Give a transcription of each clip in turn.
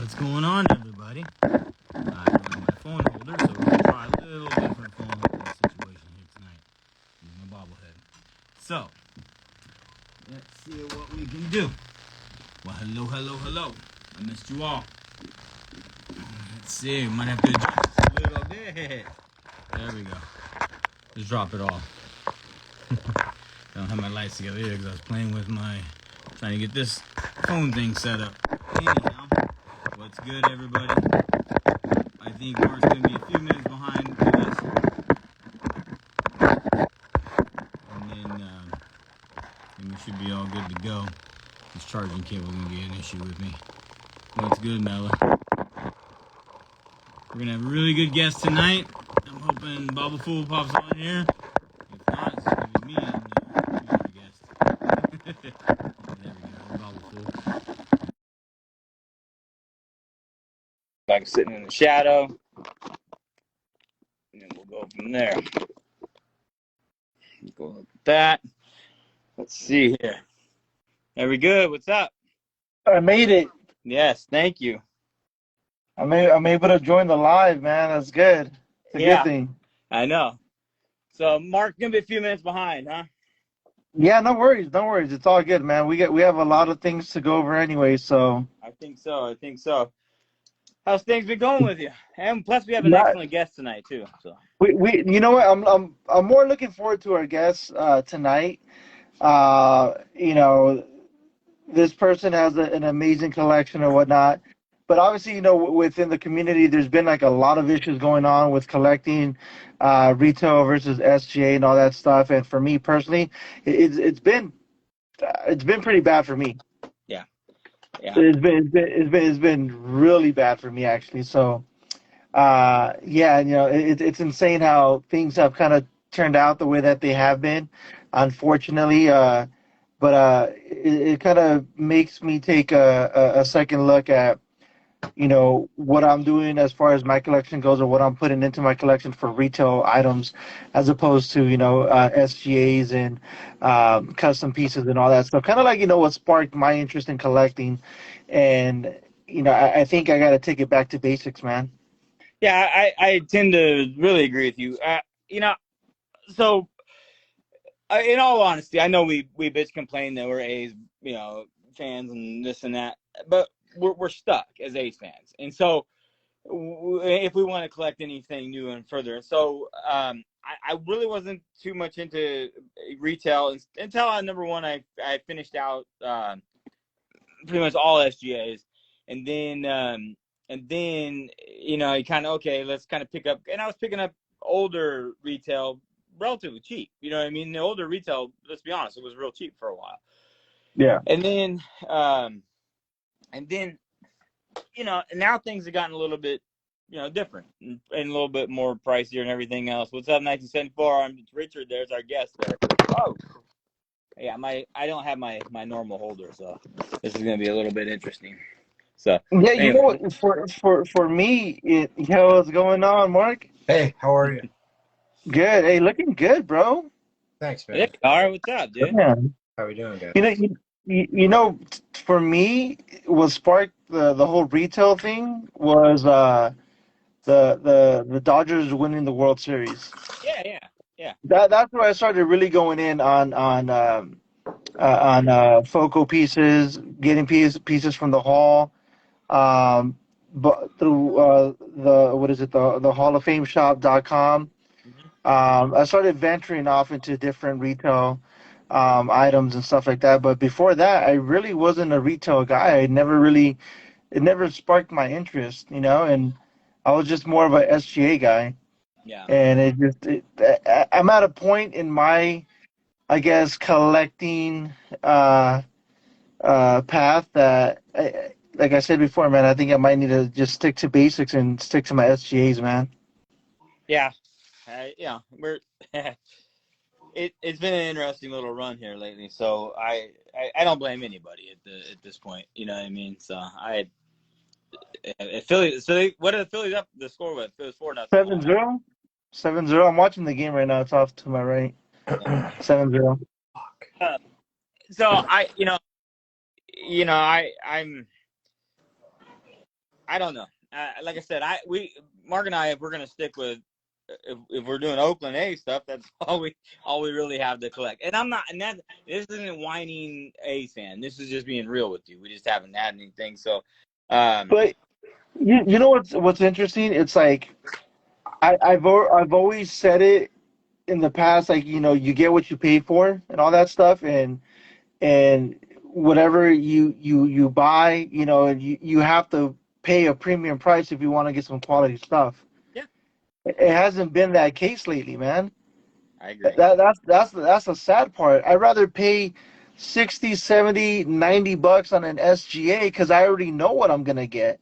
What's going on, everybody? I don't have my phone holder, so we're going to try a little different phone holding situation here tonight. Using my bobblehead. So, let's see what we can do. Well, hello. I missed you all. Let's see, we might have to adjust a little bit. There we go. Just drop it off. I don't have my lights together either because I was playing with trying to get this phone thing set up. Anyhow, what's good, everybody? I think Mark's going to be a few minutes behind with us. And then we should be all good to go. This charging cable is going to be an issue with me. What's good, Mella? We're going to have a really good guest tonight. I'm hoping Bobble Fool pops on here. If not, it's going to be me and our guest. There we go, Bobble Fool. Like sitting in the shadow. And then we'll go from there. Go like that. Let's see here. Very good. What's up? I made it. Yes, thank you. I'm able to join the live, man. That's good. It's a good thing. I know. So Mark's gonna be a few minutes behind, huh? Yeah, no worries. It's all good, man. We have a lot of things to go over anyway, so. I think so. How's things been going with you? And plus, we have an excellent guest tonight too. So we you know what? I'm more looking forward to our guest tonight. This person has an amazing collection or whatnot. But obviously, within the community, there's been like a lot of issues going on with collecting retail versus SGA and all that stuff. And for me personally, it's been pretty bad for me. Yeah. It's been really bad for me actually. So, it's insane how things have kind of turned out the way that they have been, unfortunately. But it kind of makes me take a second look at, what I'm doing as far as my collection goes, or what I'm putting into my collection for retail items, as opposed to, SGAs and custom pieces and all that stuff. Kind of like, what sparked my interest in collecting. And, I think I got to take it back to basics, man. Yeah, I tend to really agree with you. So in all honesty, I know we bitch complain that we're A's, fans and this and that, but we're stuck as A's fans. And so if we want to collect anything new and further, so I really wasn't too much into retail until number one, I finished out pretty much all SGAs, and then you kind of, okay, let's kind of pick up, and I was picking up older retail relatively cheap. You know what I mean? The older retail, let's be honest, it was real cheap for a while. Yeah. And then now things have gotten a little bit, different and a little bit more pricier and everything else. What's up, 1974? I'm Richard. There's our guest there. Oh, yeah. I don't have my normal holder, so this is gonna be a little bit interesting. So yeah, anyway. you know what? For me, what's going on, Mark? Hey, how are you? Good. Hey, looking good, bro. Thanks, man. Hey, all right, what's up, dude? Yeah. How we doing, guys? For me, what sparked the whole retail thing was the Dodgers winning the World Series. Yeah. That's where I started really going in on Foco pieces, getting pieces from the Hall, but through the Hall of Fame shop.com. I started venturing off into different retail items and stuff like that. But before that, I really wasn't a retail guy. It never sparked my interest, and I was just more of a SGA guy. Yeah. And I'm at a point in my, I guess, collecting path that, like I said before, man, I think I might need to just stick to basics and stick to my SGAs, man. Yeah. It's been an interesting little run here lately, so I don't blame anybody at this point. You know what I mean? So Philly. So what are the Phillies up? The score was 4-0. 7-0. 7-0. I'm watching the game right now. It's off to my right. 7-0. So I'm I don't know. Like I said, Mark and I, if we're gonna stick with, if we're doing Oakland A stuff, that's all we really have to collect. And I'm not, and this isn't whining A fan. This is just being real with you. We just haven't had anything. So, But you know what's interesting? It's like I've always said it in the past, like, you get what you pay for and all that stuff, and whatever you buy, and you have to pay a premium price if you want to get some quality stuff. yeah, It hasn't been that case lately, man. I agree. That's the sad part. I'd rather pay 60, 70, $90 on an SGA because I already know what I'm gonna get.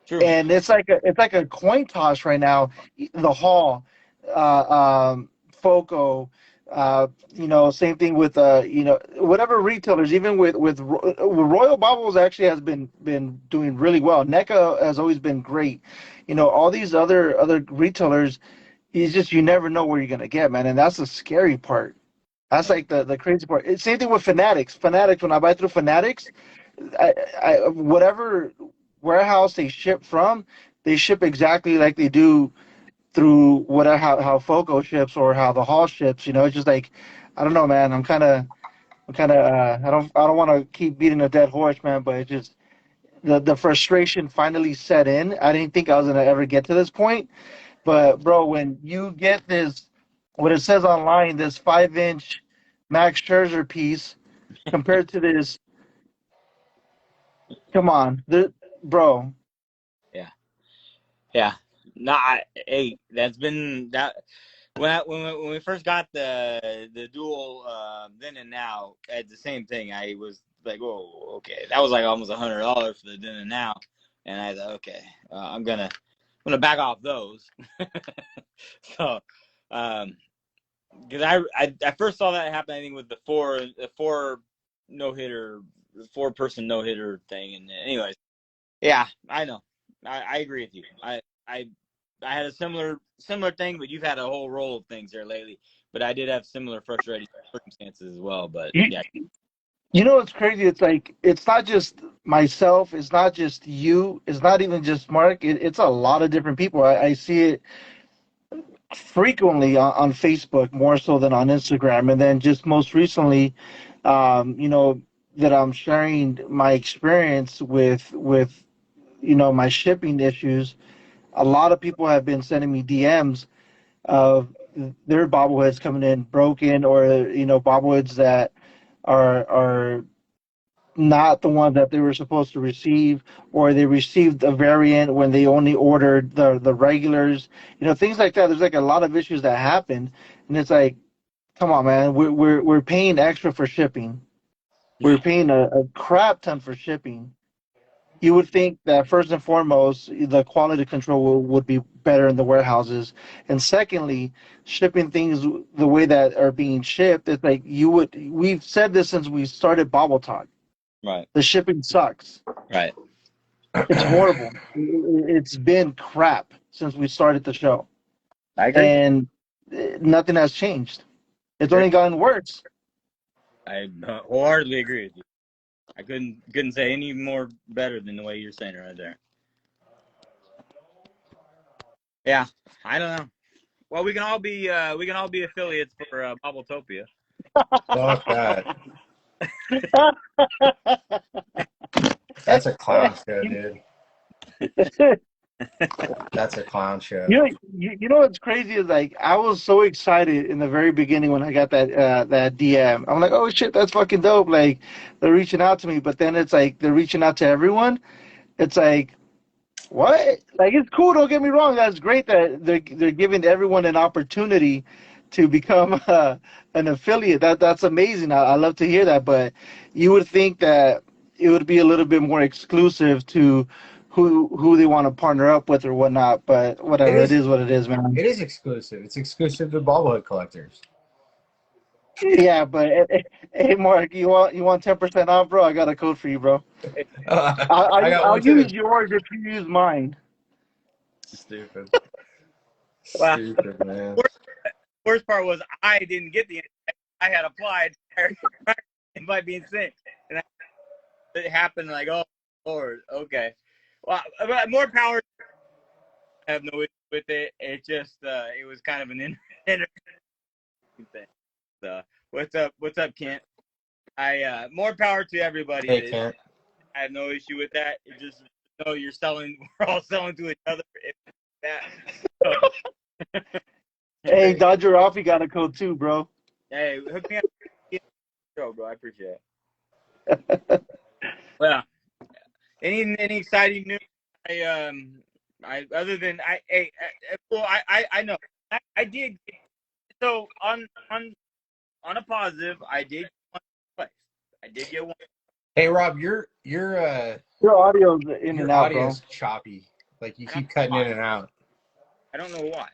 True. And it's like a coin toss right now. The Hall, Foco, same thing with whatever retailers. Even with Royal Bobbles actually has been doing really well. NECA has always been great. All these other retailers, it's just you never know where you're gonna get, man, and that's the scary part. That's like the crazy part. Same thing with Fanatics. Fanatics, when I buy through Fanatics, whatever warehouse they ship from, they ship exactly like they do through whatever how Foco ships or how the Hall ships. It's just like, I don't know, man. I don't want to keep beating a dead horse, man. But it just the frustration finally set in. I didn't think I was gonna ever get to this point, but bro, when you get this, what it says online, this 5-inch Max Scherzer piece compared to this, come on, bro. Yeah. Yeah. No, hey, that's been that when we first got the dual then and now at the same thing. I was like, whoa, okay, that was like almost $100 for the then and now, and I thought, okay, I'm gonna back off those. So, because I first saw that happen, I think, with the four no hitter, 4-person no hitter thing, and anyways, yeah, I know, I agree with you. I had a similar thing, but you've had a whole roll of things there lately. But I did have similar frustrating circumstances as well. But You, yeah, you know what's crazy? It's like it's not just myself. It's not just you. It's not even just Mark. It's a lot of different people. I see it frequently on Facebook more so than on Instagram, and then just most recently, that I'm sharing my experience with my shipping issues. A lot of people have been sending me DMs of their bobbleheads coming in broken, or bobbleheads that are not the one that they were supposed to receive, or they received a variant when they only ordered the regulars, things like that. There's like a lot of issues that happen, and it's like, come on, man, we're paying extra for shipping. We're paying a crap ton for shipping. You would think that first and foremost, the quality control would be better in the warehouses, and secondly, shipping things the way that are being shipped. It's like we've said this since we started Bobble Talk. right, The shipping sucks. right. It's horrible. It's been crap since we started the show, I agree. and nothing has changed. It's Sure. only gotten worse. I wholeheartedly agree with you. I couldn't say any more better than the way you're saying it right there. Yeah, I don't know. Well, we can all be affiliates for Bobbletopia. Fuck that. That's a clown show, dude. That's a clown show. You know what's crazy is, like, I was so excited in the very beginning when I got that DM. I'm like, oh shit, that's fucking dope. Like, they're reaching out to me, but then it's like they're reaching out to everyone. It's like, what? Like, it's cool. Don't get me wrong. That's great that they're giving everyone an opportunity to become an affiliate. That's amazing. I love to hear that. But you would think that it would be a little bit more exclusive to who they want to partner up with or whatnot. But whatever, it is what it is, man. It is exclusive. It's exclusive to bobblehead collectors. Yeah, but hey, Mark, you want 10% off, bro? I got a code for you, bro. I got I'll one too. use yours if you use mine. Stupid. Well, Stupid, man. worst part was I didn't get the invite. I had applied invite being sent, and it happened like, oh Lord, okay. Well, but more power. I have no issue with it. It just it was kind of an interesting thing. So what's up? What's up, Kent? I more power to everybody. Hey, Kent. I have no issue with that. It just you're selling. We're all selling to each other. That. So, Hey, Dodger off, you got a code too, bro. hey, hook me up. Show, bro. I appreciate it. Well, any exciting news? I other than well, I know I did. So on a positive, I did get one place. I did get one. Hey, Rob, your Your audio's in your and out, bro. audio's choppy. Like you keep cutting in and out. I don't know why.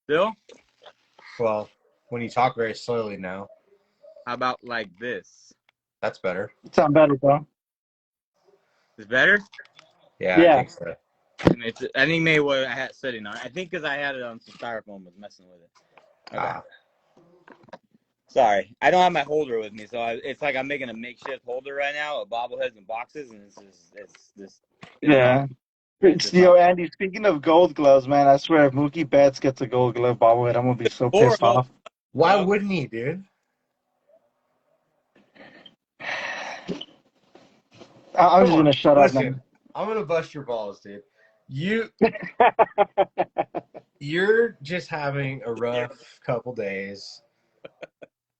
Bill, Well, when you talk very slowly now, how about like this? that's better. Sound better, bro. Is better? Yeah, Yeah. I think so. I think maybe what I had setting on. I think because I had it on some styrofoam was messing with it. Okay. Sorry, I don't have my holder with me, so it's like I'm making a makeshift holder right now of bobbleheads and boxes, and it's Yeah. Yo, Andy, speaking of gold gloves, man, I swear if Mookie Betts gets a gold glove bobblehead, I'm gonna be so pissed off. Why wouldn't he, dude? I'm just gonna shut up, man. I'm gonna bust your balls, dude. You're just having a rough couple days.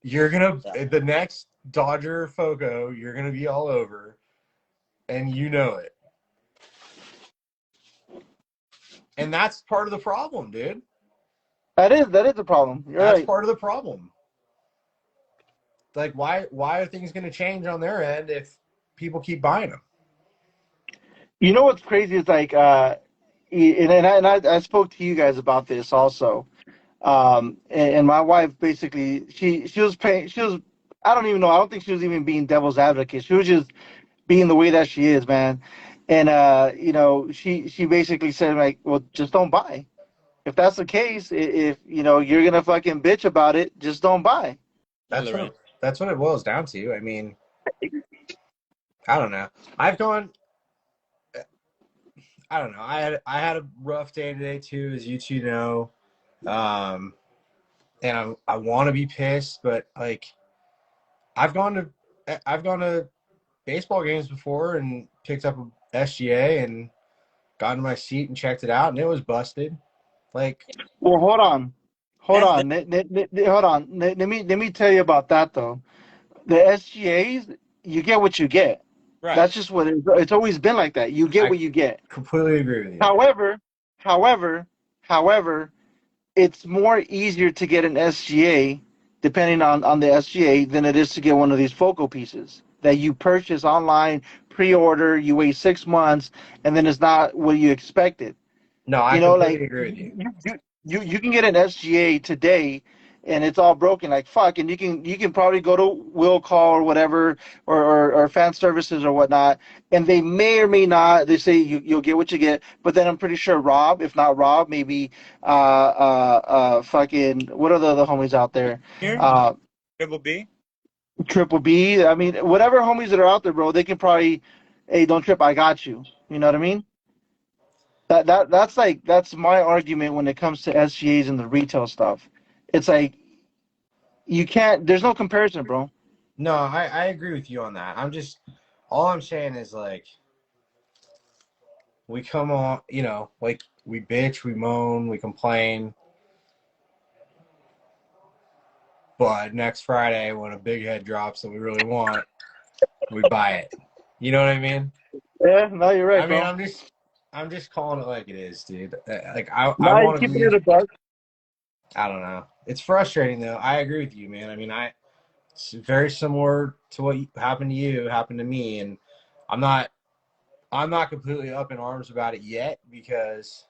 You're gonna the next Dodger Foco, you're gonna be all over, and you know it. And that's part of the problem, dude. That is the problem. That's part of the problem. Like, why are things gonna change on their end if people keep buying them? You know what's crazy is like, I spoke to you guys about this also. And my wife basically she was paying I don't even know, I don't think she was even being devil's advocate. She was just being the way that she is, man. And she basically said like, well, just don't buy. If that's the case, if you're gonna fucking bitch about it, just don't buy. That's what it boils down to. I mean, I don't know. I don't know. I had a rough day today too, as you two know. And I want to be pissed, but like I've gone to baseball games before and picked up a SGA and got in my seat and checked it out, and it was busted. Like, well, hold on. Hold on. Let me tell you about that though. The SGAs, you get what you get. Right. That's just what it's always been like that. You get what you get. Completely agree with you. However, it's more easier to get an SGA, depending on the SGA, than it is to get one of these focal pieces that you purchase online, pre-order, you wait 6 months, and then it's not what you expected. No, I completely agree with you. You can get an SGA today, and it's all broken like fuck, and you can probably go to Will Call or whatever, or fan services or whatnot, and they may or may not. They say you'll get what you get, but then I'm pretty sure Rob, if not Rob, maybe fucking what are the other homies out there? Triple B. Triple B. I mean, whatever homies that are out there, bro, they can probably, hey, don't trip, I got you. You know what I mean? That's my argument when it comes to SGAs and the retail stuff. It's like you can't. There's no comparison, bro. No, I agree with you on that. All I'm saying is like we come on, like we bitch, we moan, we complain, but next Friday when a big head drops that we really want, we buy it. You know what I mean? Yeah, no, you're right, I mean, bro. I'm just calling it like it is, dude. Like I No, want to keep it a buck. I don't know. It's frustrating though. I agree with you, man. I mean, it's very similar to what happened to you, happened to me, and I'm not completely up in arms about it yet because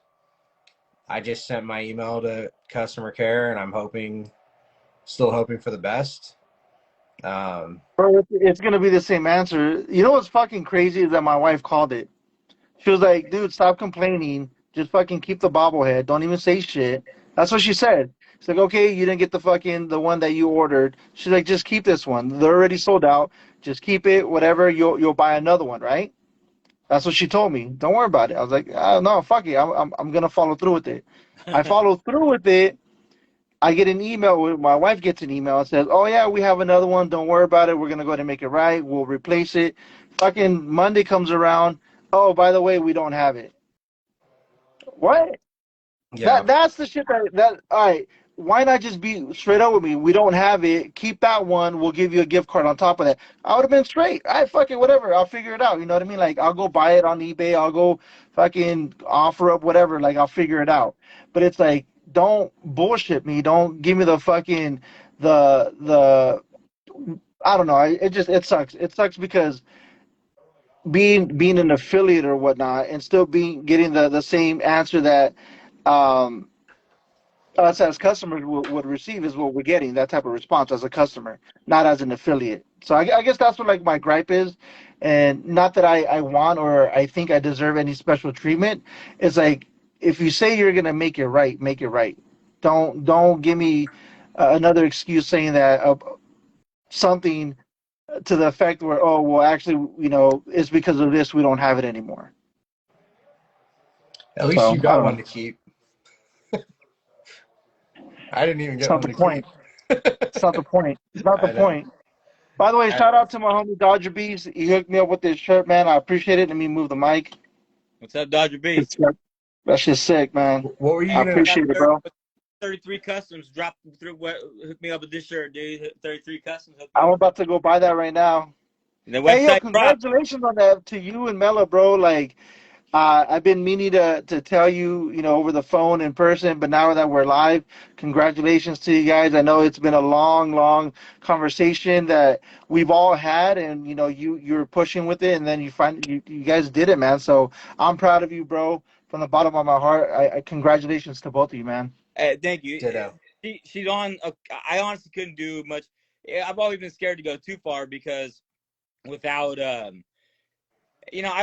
I just sent my email to customer care and I'm still hoping for the best. Bro, it's gonna be the same answer. You know what's fucking crazy is that my wife called it. She was like, "Dude, stop complaining. Just fucking keep the bobblehead. Don't even say shit." That's what she said. She's like, "Okay, you didn't get the one that you ordered." She's like, "Just keep this one. They're already sold out. Just keep it. Whatever. You'll buy another one, right?" That's what she told me. Don't worry about it. I was like, no, fuck it. I'm gonna follow through with it. I follow through with it. I get an email. My wife gets an email and says, "Oh yeah, we have another one. Don't worry about it. We're gonna go ahead and make it right. We'll replace it." Fucking Monday comes around. Oh, by the way, we don't have it. What? Yeah. That's the shit that all right. Why not just be straight up with me? We don't have it. Keep that one. We'll give you a gift card on top of that. I would have been straight. I fuck it, whatever. I'll figure it out. You know what I mean? Like I'll go buy it on eBay. I'll go fucking offer up whatever. Like I'll figure it out. But it's like don't bullshit me. Don't give me the fucking the I don't know. It sucks. It sucks because being an affiliate or whatnot and still being getting the same answer that um us as customers would receive is what we're getting, that type of response as a customer, not as an affiliate. So I guess that's what like my gripe is, and not that I want or I think I deserve any special treatment. It's like if you say you're gonna make it right, make it right. Don't give me another excuse saying that something to the effect where oh well actually it's because of this we don't have it anymore. At least So you I got don't one know. to keep. I didn't even It's get not one the to keep. point. It's not the point. It's not the I know. point. By the way, I shout know. out to my homie Dodger Beast. He hooked me up with this shirt, man. I appreciate it. Let me move the mic. What's up, Dodger B? It's, that shit's sick, man. What were I you gonna? Got appreciate it, bro. 33 customs dropped through. Hook me up with this shirt, dude. 33 customs. Hook me I'm up with about to go buy that right now. the Hey, yo, website dropped. congratulations on that to you and Mela, bro. Like, I've been meaning to tell you, over the phone in person, but now that we're live, congratulations to you guys. I know it's been a long, long conversation that we've all had, and you're pushing with it, and then you guys did it, man. So I'm proud of you, bro. From the bottom of my heart, I congratulations to both of you, man. Thank you. Ditto. She's on. I honestly couldn't do much. I've always been scared to go too far because without I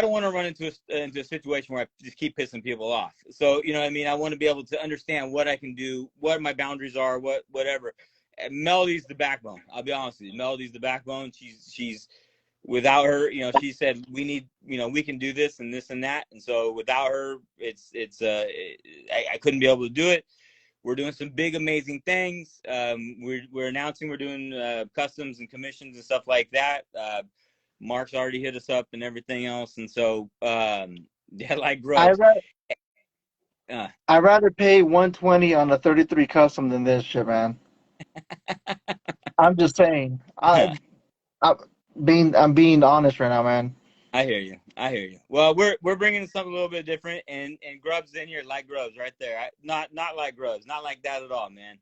don't want to run into a situation where I just keep pissing people off. So, you know what I mean? I want to be able to understand what I can do, what my boundaries are, whatever. And Melody's the backbone. I'll be honest with you. Melody's the backbone. She's without her, she said we need, we can do this and this and that. And so without her, I couldn't be able to do it. We're doing some big, amazing things. We're announcing we're doing customs and commissions and stuff like that. Mark's already hit us up and everything else, and so yeah, like I Grubbs. ra- Uh, I'd rather pay 120 on a 33 custom than this shit, man. I'm just saying. I I'm being honest right now, man. I hear you. I hear you. Well, we're bringing something a little bit different, and Grubbs in here like Grubbs right there. Not like Grubbs, not like that at all, man.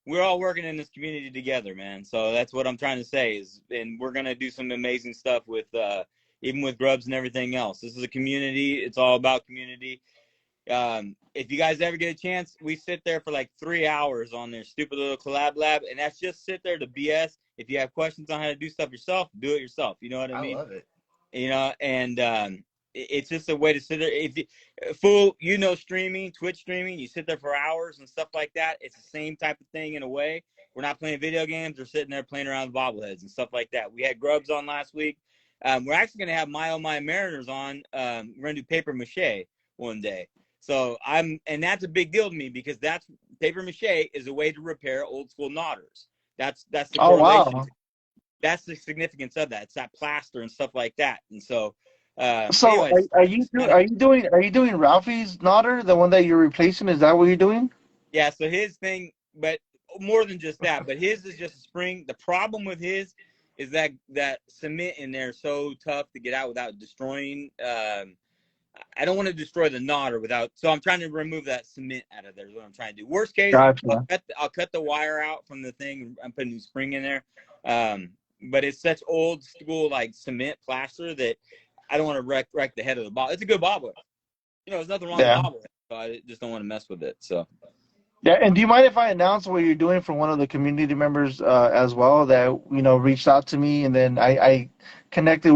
We're all working in this community together, man. So that's what I'm trying to say is, and we're gonna do some amazing stuff with even with Grubbs and everything else. This is a community. It's all about community. If you guys ever get a chance, we sit there for like 3 hours on their stupid little collab lab, and that's just sit there to BS. If you have questions on how to do stuff yourself, do it yourself. You know what I I mean? love it. And it's just a way to sit there. If you, streaming, Twitch streaming, you sit there for hours and stuff like that. It's the same type of thing in a way. We're not playing video games. We're sitting there playing around with bobbleheads and stuff like that. We had Grubbs on last week. We're actually going to have My Oh My Mariners on. We're going to do paper mache one day. So and that's a big deal to me because that's paper mache is a way to repair old school knotters. That's the Oh correlation. wow. That's the significance of that. It's that plaster and stuff like that. And so, So anyways, are you doing Ralphie's knotter, the one that you're replacing? Is that what you're doing? yeah. So his thing, but more than just that. But his is just a spring. The problem with his is that cement in there is so tough to get out without destroying. I don't want to destroy the knotter without. So I'm trying to remove that cement out of there. Is what I'm trying to do. Worst case, Gotcha. I'll cut the wire out from the thing. I'm putting a spring in there. But it's such old school like cement plaster that I don't want to wreck the head of the bobble. It's a good bobble. There's nothing wrong with Yeah. bobble. So I just don't want to mess with it. So Yeah, and do you mind if I announce what you're doing for one of the community members as well that reached out to me, and then I connected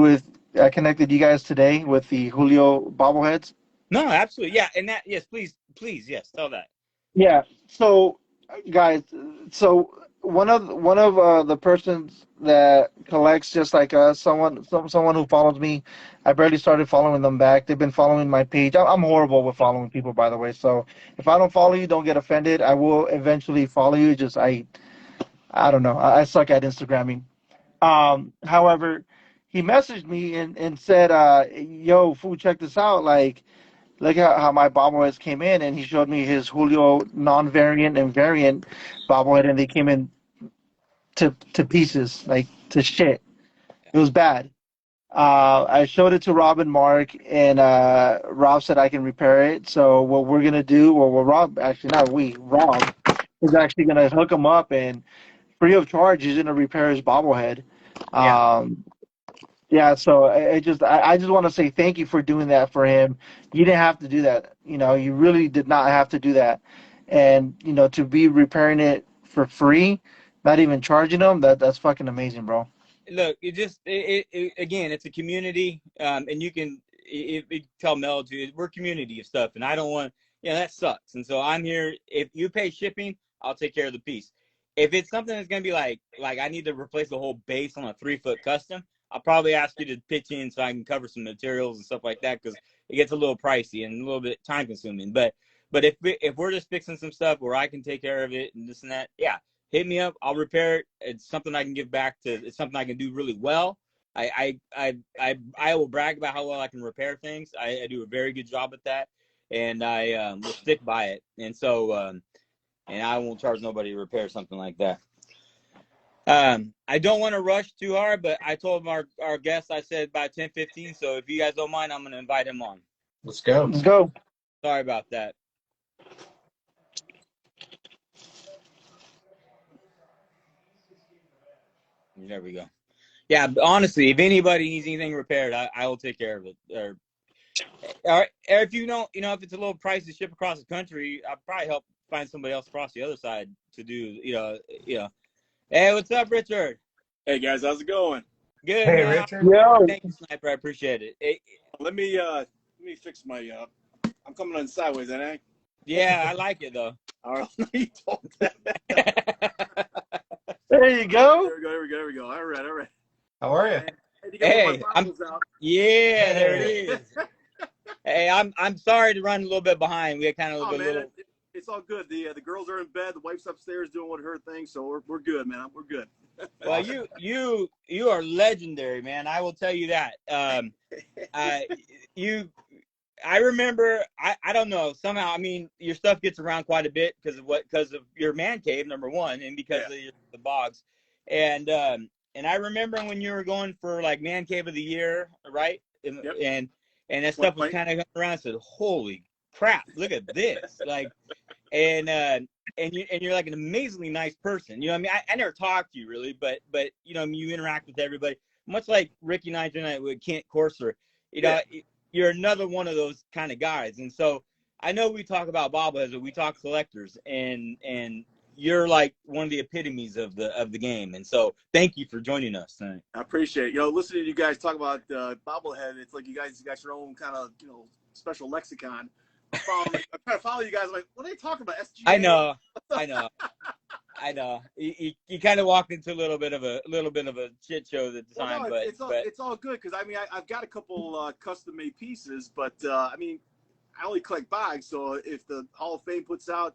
you guys today with the Julio bobbleheads. no, absolutely, yeah, and that yes, please, yes, tell that. Yeah. So, guys, so one of the persons that collects just like us, someone who follows me. I barely started following them back. They've been following my page. I'm horrible with following people, by the way. So if I don't follow you, don't get offended. I will eventually follow you. Just I don't know. I suck at Instagramming. However, he messaged me and said, "Yo, fool, check this out. Like, look at how my bobbleheads came in." And he showed me his Julio non-variant and variant bobblehead, and they came in to pieces, like to shit. It was bad. I showed it to Rob and Mark, and Rob said I can repair it. So what we're gonna do, well, Rob actually not we, Rob is actually gonna hook him up and free of charge. He's gonna repair his bobblehead. Yeah. Um, yeah, so I just want to say thank you for doing that for him. You didn't have to do that. You really did not have to do that. And to be repairing it for free, not even charging them, that's fucking amazing, bro. Look, again, it's a community, and you can tell Mel too. We're community of stuff, and I don't want, that sucks. And so I'm here. If you pay shipping, I'll take care of the piece. If it's something that's gonna be like I need to replace the whole base on a 3-foot custom, I'll probably ask you to pitch in so I can cover some materials and stuff like that, because it gets a little pricey and a little bit time consuming. But if we're just fixing some stuff where I can take care of it and this and that, yeah, hit me up. I'll repair it. It's something I can give back to. It's something I can do really well. I will brag about how well I can repair things. I do a very good job at that, and I will stick by it. And so, and I won't charge nobody to repair something like that. I don't want to rush too hard, but I told our guest, I said by 10:15. So if you guys don't mind, I'm going to invite him on. Let's go. Let's go. Sorry about that. There we go. Yeah, honestly, if anybody needs anything repaired, I will take care of it. Or if you don't, if it's a little pricey to ship across the country, I'll probably help find somebody else across the other side to do, Hey, what's up, Richard? Hey guys, how's it going? Good, Hey, man. Richard. Yo, Thank you, Sniper. I appreciate it. Let me fix my I'm coming on sideways, ain't I? Yeah, I like it though. All right, you told that. there you go. There we go. All right. How are you? Hey, you got Hey, my bottles out. Yeah, there it is. Hey, I'm sorry to run a little bit behind. We had kind of Oh a man, little. it's all good. The girls are in bed. The wife's upstairs doing what her thing. So we're good, man. We're good. Well, you are legendary, man. I will tell you that. I remember. I don't know. Somehow, I mean, your stuff gets around quite a bit because of your man cave, number one, and because of the Boggs, and I remember when you were going for like man cave of the year, right? Yep. And that stuff was kind of going around. I said, "Holy crap! Look at this!" Like, and you're like an amazingly nice person. I mean, I never talked to you really, but you interact with everybody, much like Ricky and I tonight with Kent Corser. You're another one of those kind of guys. And so I know we talk about bobbleheads, but we talk collectors, and you're like one of the epitomes of the game. And so thank you for joining us tonight. I appreciate it. Listening to you guys talk about bobblehead, it's like you guys got your own kind of special lexicon. I'm trying to follow you guys. I'm like, what are they talking about? SGA? I know. You kind of walked into a little bit of a shit show at the time, no, but it's all good because I mean I've got a couple custom made pieces, but I mean I only collect Boggs, so if the Hall of Fame puts out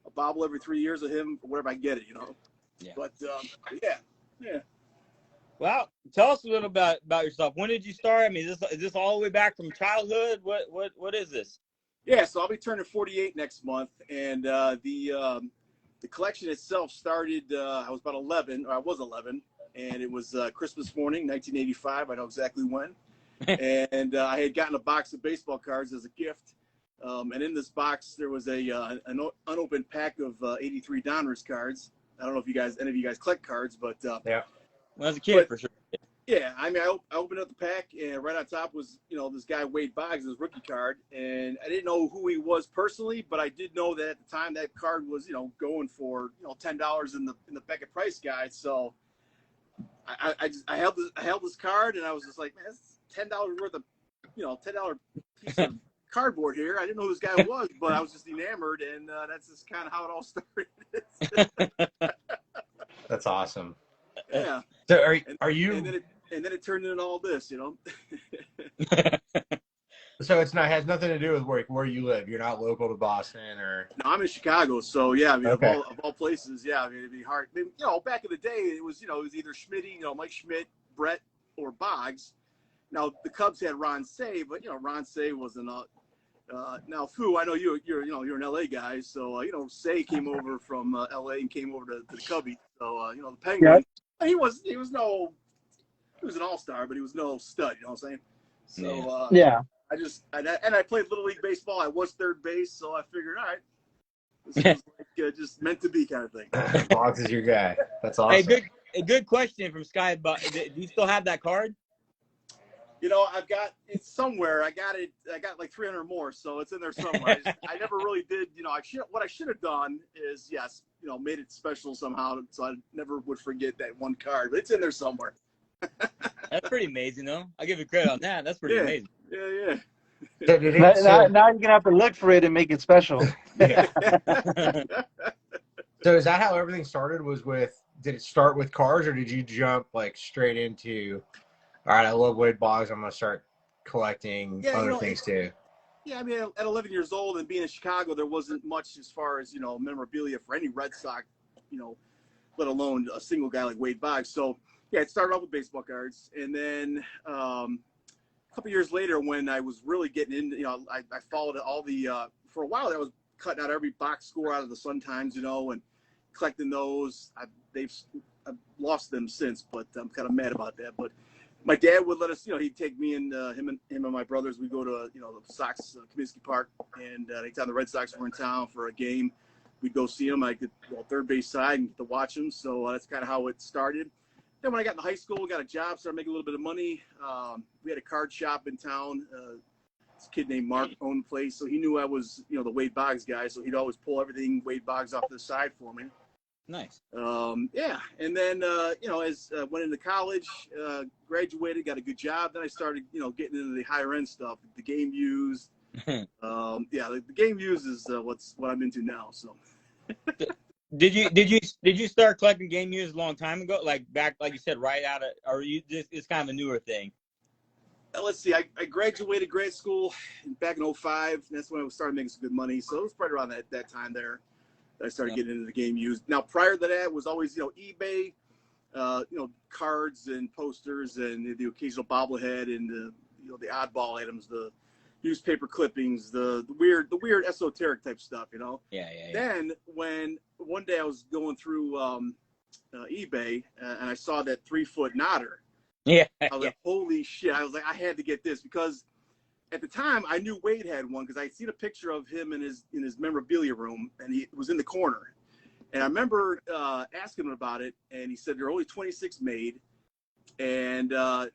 a bobble every 3 years of him, whatever, I get it, Yeah. But yeah. Well, tell us a little about yourself. When did you start? I mean, is this all the way back from childhood? What is this? Yeah, so I'll be turning 48 next month, and the collection itself started. I was about 11, or I was 11, and it was Christmas morning, 1985. I know exactly when. And I had gotten a box of baseball cards as a gift, and in this box there was an unopened pack of 83 Donruss cards. I don't know if any of you guys collect cards, but yeah, when I was a kid, for sure. Yeah, I mean, I opened up the pack, and right on top was, this guy Wade Boggs, his rookie card, and I didn't know who he was personally, but I did know that at the time that card was, going for, $10 in the Beckett price guide. So I held this card, and I was just like, man, it's $10 worth of, $10 piece of cardboard here. I didn't know who this guy was, but I was just enamored, and that's just kind of how it all started. That's awesome. Yeah. So And, are you? and then it turned into all this, you know. So it's not has nothing to do with where you live. You're not local to Boston, or No, I'm in Chicago, so yeah. I mean, okay. of all places, yeah. I mean, it'd be hard. I mean, you know, back in the day, it was either Schmitty, Mike Schmidt, Brett, or Boggs. Now the Cubs had Ron Say, but Ron Say wasn't a. Now, Fu, I know you're an LA guy, so Say came over from LA and came over to the Cubbies. So the Yeah. Penguin, he was an all-star, but he was no stud. You know what I'm saying? So Yeah. I played Little League baseball. I was third base, so I figured, all right, this was like just meant to be kind of thing. Boggs is your guy. That's awesome. Hey, good question from Sky. But do you still have that card? I've got it somewhere. I got like 300 more, so it's in there somewhere. I never really did. What I should have done is made it special somehow, so I never would forget that one card. But it's in there somewhere. That's pretty amazing, though. I'll give you credit on that. That's pretty amazing. Yeah. So Now you're gonna have to look for it and make it special. Yeah. So is that how everything started? Did it start with cars, or did you jump like straight into? All right, I love Wade Boggs. I'm gonna start collecting other things too. Yeah, I mean, at 11 years old and being in Chicago, there wasn't much as far as memorabilia for any Red Sox, let alone a single guy like Wade Boggs. So yeah, it started off with baseball cards, and then a couple years later, when I was really getting into, I followed all the for a while. I was cutting out every box score out of the Sun Times, and collecting those. I've lost them since, but I'm kind of mad about that. But my dad would let us, he'd take me and him and my brothers. We'd go to, the Sox, Comiskey Park, and anytime the Red Sox were in town for a game, we'd go see them. I could third base side and get to watch them. So that's kind of how it started. Then when I got into high school, got a job, started making a little bit of money. We had a card shop in town. This kid named Mark owned the place, so he knew I was, the Wade Boggs guy. So he'd always pull everything Wade Boggs off to the side for me. Nice. Yeah, and then as went into college, graduated, got a good job. Then I started getting into the higher end stuff, the game used. The game used is what I'm into now. So Did you start collecting game used a long time ago, like back, like you said, right out of, or it's kind of a newer thing? Let's see, I graduated grad school back in 2005. That's when I started making some good money. So it was right around that time there. I started getting into the game used. Now, prior to that was always, eBay, cards and posters and the occasional bobblehead and the oddball items, the newspaper clippings, the weird esoteric type stuff, Yeah. Then when one day I was going through eBay and I saw that 3-foot nodder. Yeah. I was like, holy shit. I was like, I had to get this because at the time, I knew Wade had one because I'd seen a picture of him in his memorabilia room, and he was in the corner. And I remember asking him about it, and he said there are only 26 made. And I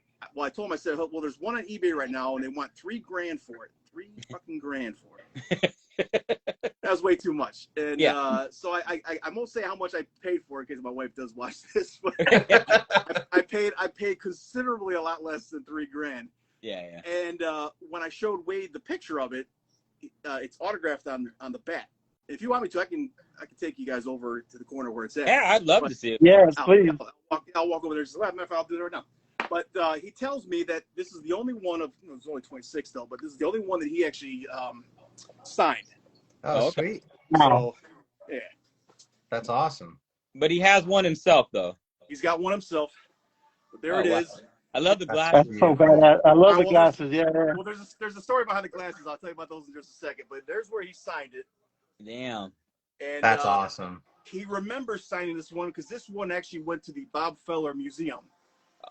told him, I said, well, there's one on eBay right now, and they want $3,000 for it. $3,000 for it. That was way too much. And so I won't say how much I paid for it in case my wife does watch this, but I paid considerably a lot less than $3,000. Yeah. And when I showed Wade the picture of it, it's autographed on the back. If you want me to, I can take you guys over to the corner where it's at. Yeah, I'd love to see it. Yes, please. I'll walk over there. Just matter of fact, I'll do it right now. But he tells me that this is the only one of. There's only 26 though, but this is the only one that he actually signed. Oh, okay. Sweet. So, yeah. That's awesome. But he has one himself, though. He's got one himself. But there it is. Wow. I love the glasses. That's so bad. I love the glasses. Yeah. Well, there's a story behind the glasses. I'll tell you about those in just a second. But there's where he signed it. Damn. And that's awesome. He remembers signing this one because this one actually went to the Bob Feller Museum.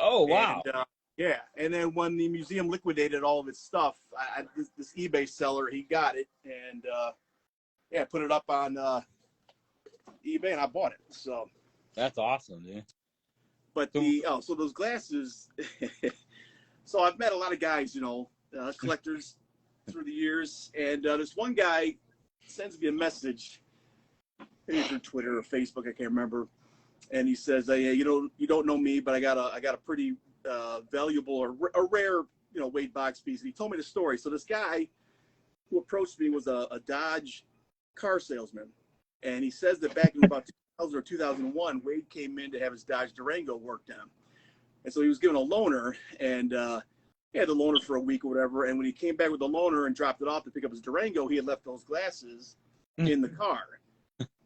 Oh, wow. And, and then when the museum liquidated all of its stuff, this eBay seller, he got it and put it up on eBay, and I bought it. So that's awesome, dude. But so those glasses. So I've met a lot of guys, collectors through the years, and this one guy sends me a message, maybe through Twitter or Facebook, I can't remember, and he says, "Hey, you don't know me, but I got a pretty valuable or a rare, Wade Boggs piece." And he told me the story. So this guy who approached me was a Dodge car salesman, and he says that back in about or 2001, Wade came in to have his Dodge Durango worked on. And so he was given a loaner, and he had the loaner for a week or whatever. And when he came back with the loaner and dropped it off to pick up his Durango, he had left those glasses in the car.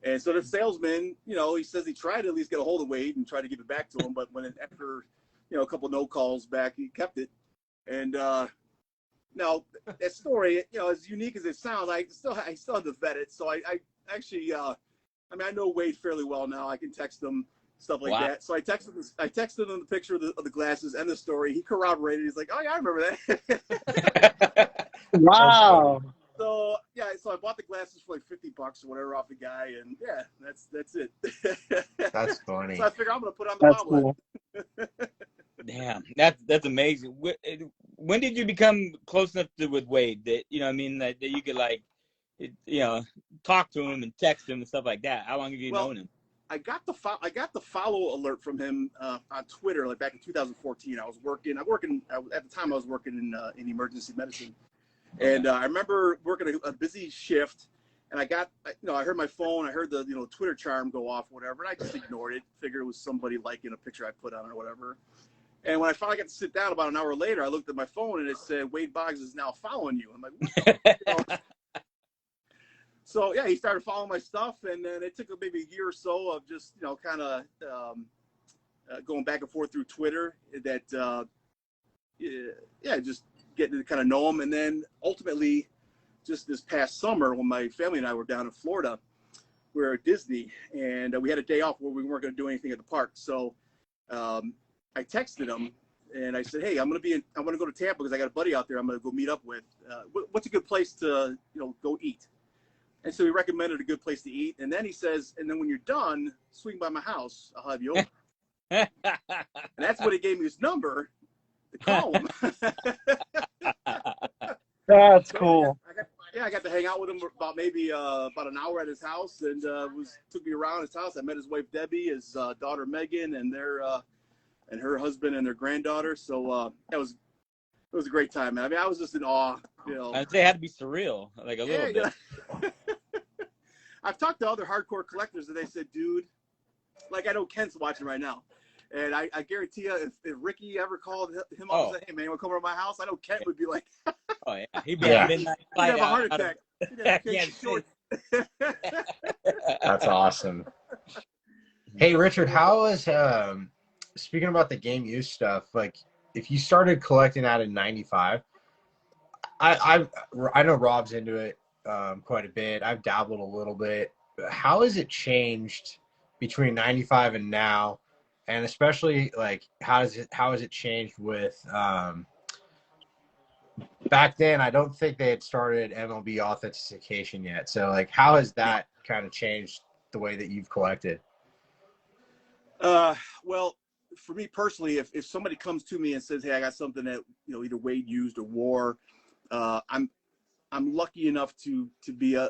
And so the salesman, he says he tried to at least get a hold of Wade and try to give it back to him. But after, a couple of no calls back, he kept it. And now that story, as unique as it sounds, I still have to vet it. So I actually, I know Wade fairly well now. I can text him stuff like that. So I texted him the picture of the glasses and the story. He corroborated. He's like, "Oh yeah, I remember that." Wow. So I bought the glasses for like $50 or whatever off the guy, and yeah, that's it. That's funny. So I figure I'm gonna put on the Bobble. Cool. Damn, that's amazing. When did you become close enough with Wade that that you could talk to him and text him and stuff like that? How long have you known him? I got the follow alert from him on Twitter like back in 2014. I was working at the time. I was working in emergency medicine, and I remember working a busy shift. And I heard my phone. I heard the Twitter charm go off, or whatever, and I just ignored it. Figured it was somebody liking a picture I put on or whatever. And when I finally got to sit down about an hour later, I looked at my phone and it said Wade Boggs is now following you. I'm like, what the So yeah, he started following my stuff, and then it took maybe a year or so of just kind of going back and forth through Twitter. That just getting to kind of know him, and then ultimately, just this past summer when my family and I were down in Florida, we were at Disney, and we had a day off where we weren't going to do anything at the park. So I texted him and I said, "Hey, I'm going to go to Tampa because I got a buddy out there. I'm going to go meet up with. What's a good place to go eat?" And so he recommended a good place to eat. And then he says, "And then when you're done, swing by my house. I'll have you over." And that's when he gave me his number to call him. That's cool. I got to hang out with him about about an hour at his house, and took me around his house. I met his wife Debbie, his daughter Megan, and and her husband and their granddaughter. So it was a great time, man. I mean, I was just in awe. I'd say it had to be surreal, like a little bit. I've talked to other hardcore collectors, and they said, "Dude, like I know Kent's watching right now, and I guarantee you, if Ricky ever called him up and said, 'Hey man, you want to come over to my house?' I know Kent would be like, oh yeah, he'd be at midnight he'd have a heart attack. That's awesome. Hey Richard, how is speaking about the game use stuff? Like, if you started collecting that in '95, I know Rob's into it quite a bit. I've dabbled a little bit. How has it changed between '95 and now? And especially, like, how has it changed with back then? I don't think they had started MLB authentication yet. So, like, how has that kind of changed the way that you've collected? Well, for me personally, if somebody comes to me and says, "Hey, I got something that either Wade used or wore," I'm lucky enough to be I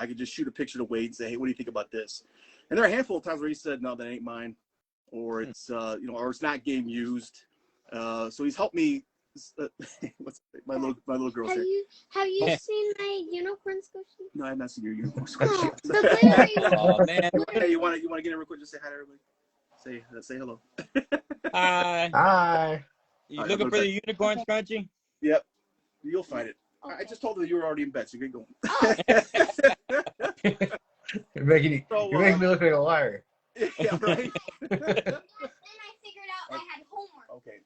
could just shoot a picture to Wade and say, "Hey, what do you think about this?" And there are a handful of times where he said, "No, that ain't mine," or it's or it's not game used. So he's helped me. What's my little girl say? Have you seen my unicorn squishy? No, I've not seen your unicorn Oh, squishy. the glittery one. Oh man. Hey, you want to get in real quick? Just say hi to everybody. Say hello. Hi. Hi. You looking for the unicorn scrunchie? Yep, you'll find it. I just told her that you were already in bed, so get going. You're making me look like a liar. Yeah, right. Then I figured out I had homework. Okay.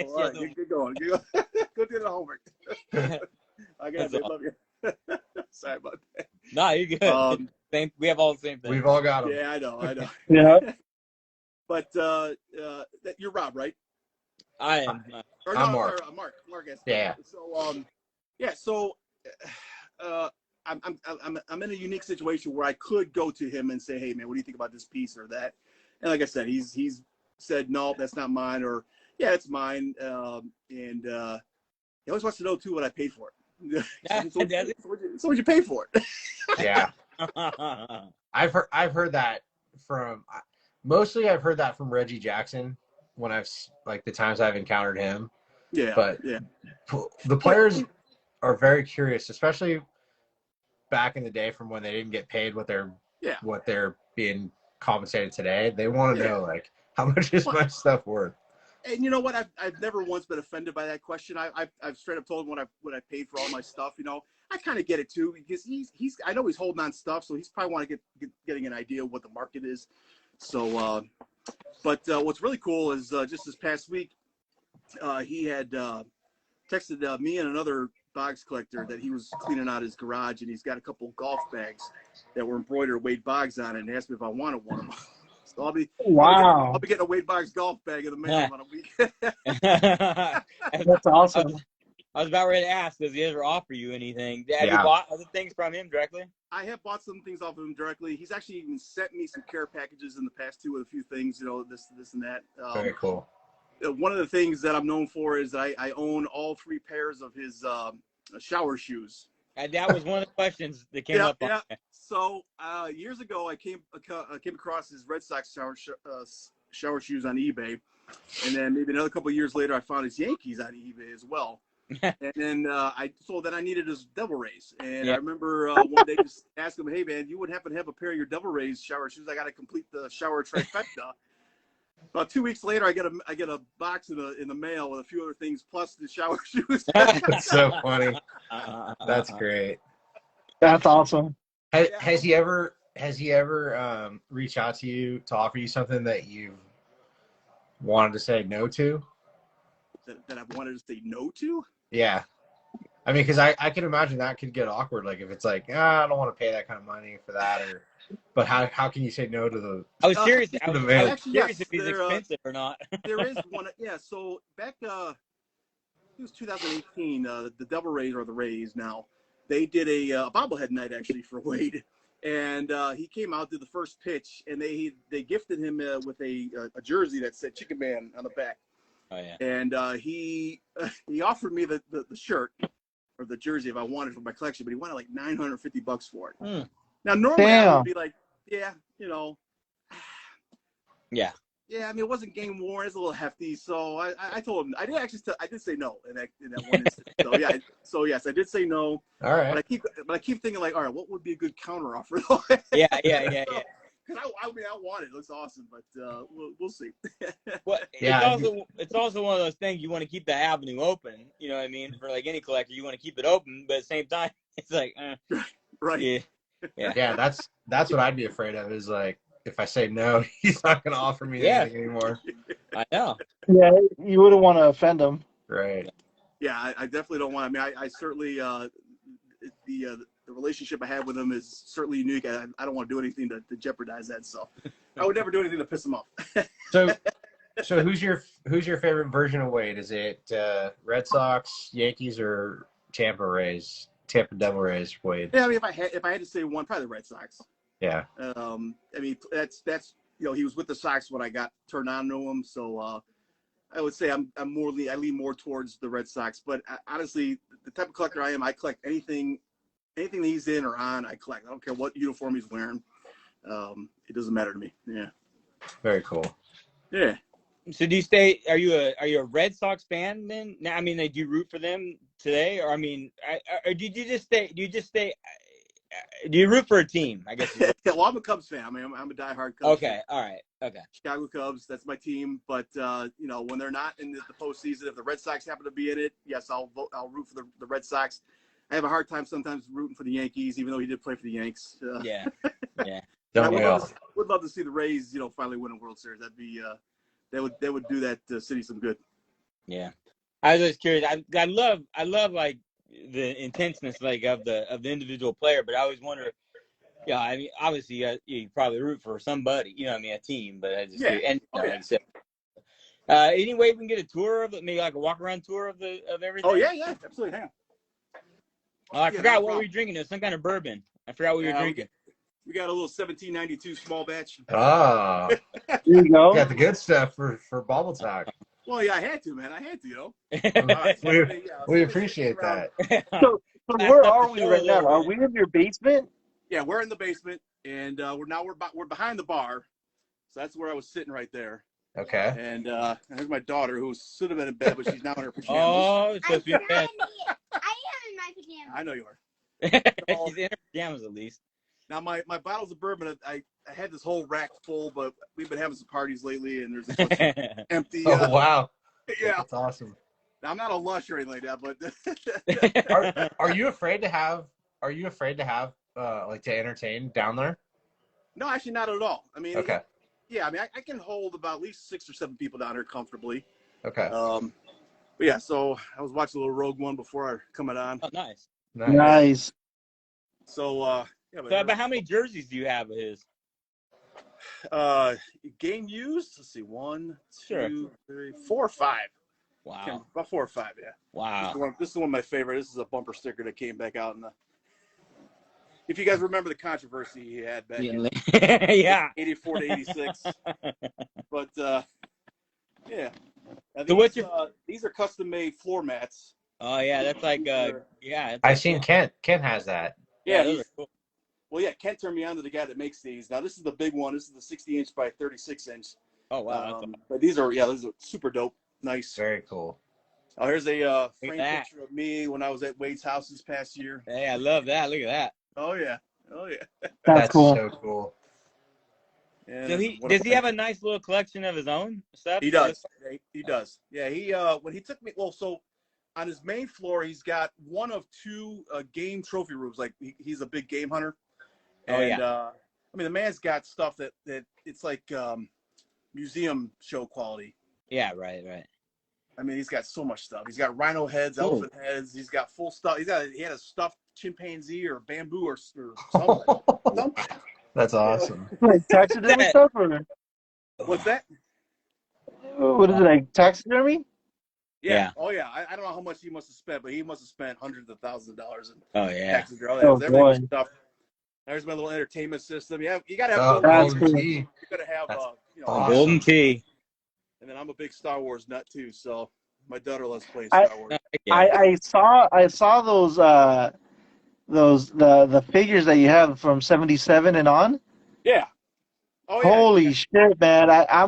All right, get going. Go do the homework. I got it. Love you. Sorry about that. Nah, you're good. We have all the same thing. We've all got them. Yeah, I know. Yeah. But you're Rob, right? I am. Or I'm no, Mark. or Mark. Mark asked. Yeah. So, I'm in a unique situation where I could go to him and say, "Hey, man, what do you think about this piece or that?" And like I said, he's said, "No, that's not mine," or "Yeah, it's mine." And he always wants to know too what I paid for it. So what'd you pay for it? Yeah. I've heard that from mostly I've heard that from Reggie Jackson when I've like the times I've encountered him. Yeah. But yeah. The players are very curious, especially back in the day from when they didn't get paid what their being compensated today. They want to know, like, how much is my stuff worth? And you know what? I've never once been offended by that question. I've straight up told him what I paid for all my stuff. You know, I kind of get it too, because he's I know he's holding on stuff, so he's probably want to getting an idea of what the market is. So, but what's really cool is just this past week, he had texted me and another Boggs collector that he was cleaning out his garage, and he's got a couple golf bags that were embroidered Wade Boggs on it, and asked me if I wanted one of them. So I'll be getting a Wade Boggs golf bag in the mail in about a week. That's awesome. I was about ready to ask, does he ever offer you anything? Have you Yeah. bought other things from him directly? I have bought some things off of him directly. He's actually even sent me some care packages in the past too, with a few things, you know, this and that. Very cool. One of the things that I'm known for is that I own all 3 pairs of his shower shoes. And that was one of the questions that came up. Yeah. So years ago, I came across his Red Sox shower shoes on eBay, and then maybe another couple of years later, I found his Yankees on eBay as well. And then I needed his Devil Rays, and I remember one day just asking him, "Hey man, you would happen to have a pair of your Devil Rays shower shoes? I got to complete the shower trifecta." About 2 weeks later, I get a box in the mail with a few other things plus the shower shoes. That's so funny. That's great. That's awesome. Has he ever reached out to you to offer you something that you've wanted to say no to? That I've wanted to say no to? Yeah. I mean, because I can imagine that could get awkward. Like if it's like, I don't want to pay that kind of money for that, but how can you say no to the? I was serious. I was actually, curious yes, if he's expensive or not. There is one. Yeah. So back, it was 2018. The Devil Rays, or the Rays now, they did a bobblehead night actually for Wade, and he came out, did the first pitch, and they gifted him with a jersey that said Chicken Man on the back. Oh yeah. And he offered me the shirt or the jersey if I wanted for my collection, but he wanted like $950 for it. Now normally I would be like, yeah, you know, yeah. I mean, it wasn't game worn; it's a little hefty. So I told him I did say no in that one instance. So yes, I did say no. All right. But I keep thinking like, all right, what would be a good counter offer? Yeah. Because I want it. It looks awesome, but we'll see. Well, Yeah. it's also one of those things you want to keep the avenue open. You know what I mean? For like any collector, you want to keep it open, but at the same time, it's like, right. Yeah. That's what I'd be afraid of. Is like if I say no, he's not going to offer me anything anymore. I know. Yeah, you wouldn't want to offend him. Right. Yeah, I definitely don't want. I mean, I certainly the relationship I have with him is certainly unique. I don't want to do anything to jeopardize that. So I would never do anything to piss him off. So who's your favorite version of Wade? Is it Red Sox, Yankees, or Tampa Devil Rays Wade? Yeah, I mean, if I had to say one, probably the Red Sox. Yeah. I mean, that's you know, he was with the Sox when I got turned on to him, so I would say I lean more towards the Red Sox. But honestly, the type of collector I am, I collect anything that he's in or on. I collect. I don't care what uniform he's wearing. It doesn't matter to me. Yeah. Very cool. Yeah. So are you a Red Sox fan then? I mean, do you root for them today, or I mean, or do you root for a team? I guess. Well, I'm a Cubs fan. I mean, I'm a diehard Cubs fan. All right. Okay. Chicago Cubs, that's my team. But you know, when they're not in the postseason, if the Red Sox happen to be in it, yes, I'll root for the Red Sox. I have a hard time sometimes rooting for the Yankees, even though he did play for the Yanks. Yeah. Don't we all? Would love to see the Rays, you know, finally win a World Series. That'd be that would do that city some good. Yeah. I was just curious. I love like the intenseness like of the individual player, but I always wonder. Yeah, I mean, obviously, you probably root for somebody, you know, what I mean, a team, but I just any way we can get a tour of it, maybe like a walk around tour of everything. Oh yeah, absolutely. Hang on. I forgot what we were drinking. It was some kind of bourbon. I forgot what we were drinking. We got a little 1792 small batch. Ah, There you go. got the good stuff for Bobble Talk. Well, yeah, I had to, man. I had to, you know. We appreciate that. So where are we right now? Are we in your basement? Yeah, we're in the basement, and we're behind the bar, so that's where I was sitting right there. Okay. And here's my daughter, who should have been in bed, but she's now in her pajamas. Oh, it's supposed to be bed. I am in my pajamas. I know you are. She's in her pajamas at least. Now my bottles of bourbon, I had this whole rack full, but we've been having some parties lately, and there's a bunch of empty. Oh wow, Yeah, that's awesome. now, I'm not a lush or anything like that, but Are you afraid to have? Are you afraid to have like to entertain down there? no, actually not at all. I mean, Okay. yeah, I mean I can hold about at least 6 or 7 people down here comfortably. Okay. But yeah, so I was watching a little Rogue One before I coming on. Oh, nice. Nice. So yeah, So, about how many jerseys do you have of his? game used. Let's see, 1, Sure. 2, 3, 4, 5. Wow. About 4 or 5, yeah. Wow. This is one of my favorite. This is a bumper sticker that came back out in the. If you guys remember the controversy he had back in Yeah. 84 to 86, but yeah. Now, So what's your? These are custom made floor mats. Oh yeah, that's like yeah. It's I've like, seen Kent. Kent has that. Yeah, Yeah, those are cool. well, yeah. Kent turned me on to the guy that makes these. Now this is the big one. This is the 60-inch by 36-inch. Oh wow. That's But these are super dope. Nice. Very cool. Oh, here's a framed that. picture of me when I was at Wade's house this past year. Hey, I love that. Look at that. Oh yeah, oh yeah. That's cool. So cool. And So does he have a nice little collection of his own stuff? He does. He does. Yeah. He when he took me. Well, so on his main floor, he's got one of 2 game trophy rooms. Like he's a big game hunter. Oh, And yeah. I mean, the man's got stuff that it's like museum show quality. Yeah. Right. I mean, he's got so much stuff. He's got rhino heads, Cool. elephant heads. He's got full stuff. He had a stuffed chimpanzee or bamboo or something. Something. That's awesome. Like taxidermy stuff, or What's that? what is it, like taxidermy? Yeah. Oh yeah. I don't know how much he must have spent, but he must have spent hundreds of thousands of dollars in Oh yeah. taxes. Oh, boy. Stuff. There's my little entertainment system. Yeah, you gotta have. Oh, That's Golden cool. Tee. You gotta have. That's Oh, Golden Tee. And then I'm a big Star Wars nut too, so my daughter loves playing I- Star Wars. Yeah. I saw the figures that you have from 77 and on. Yeah. Oh yeah. Holy shit, man! I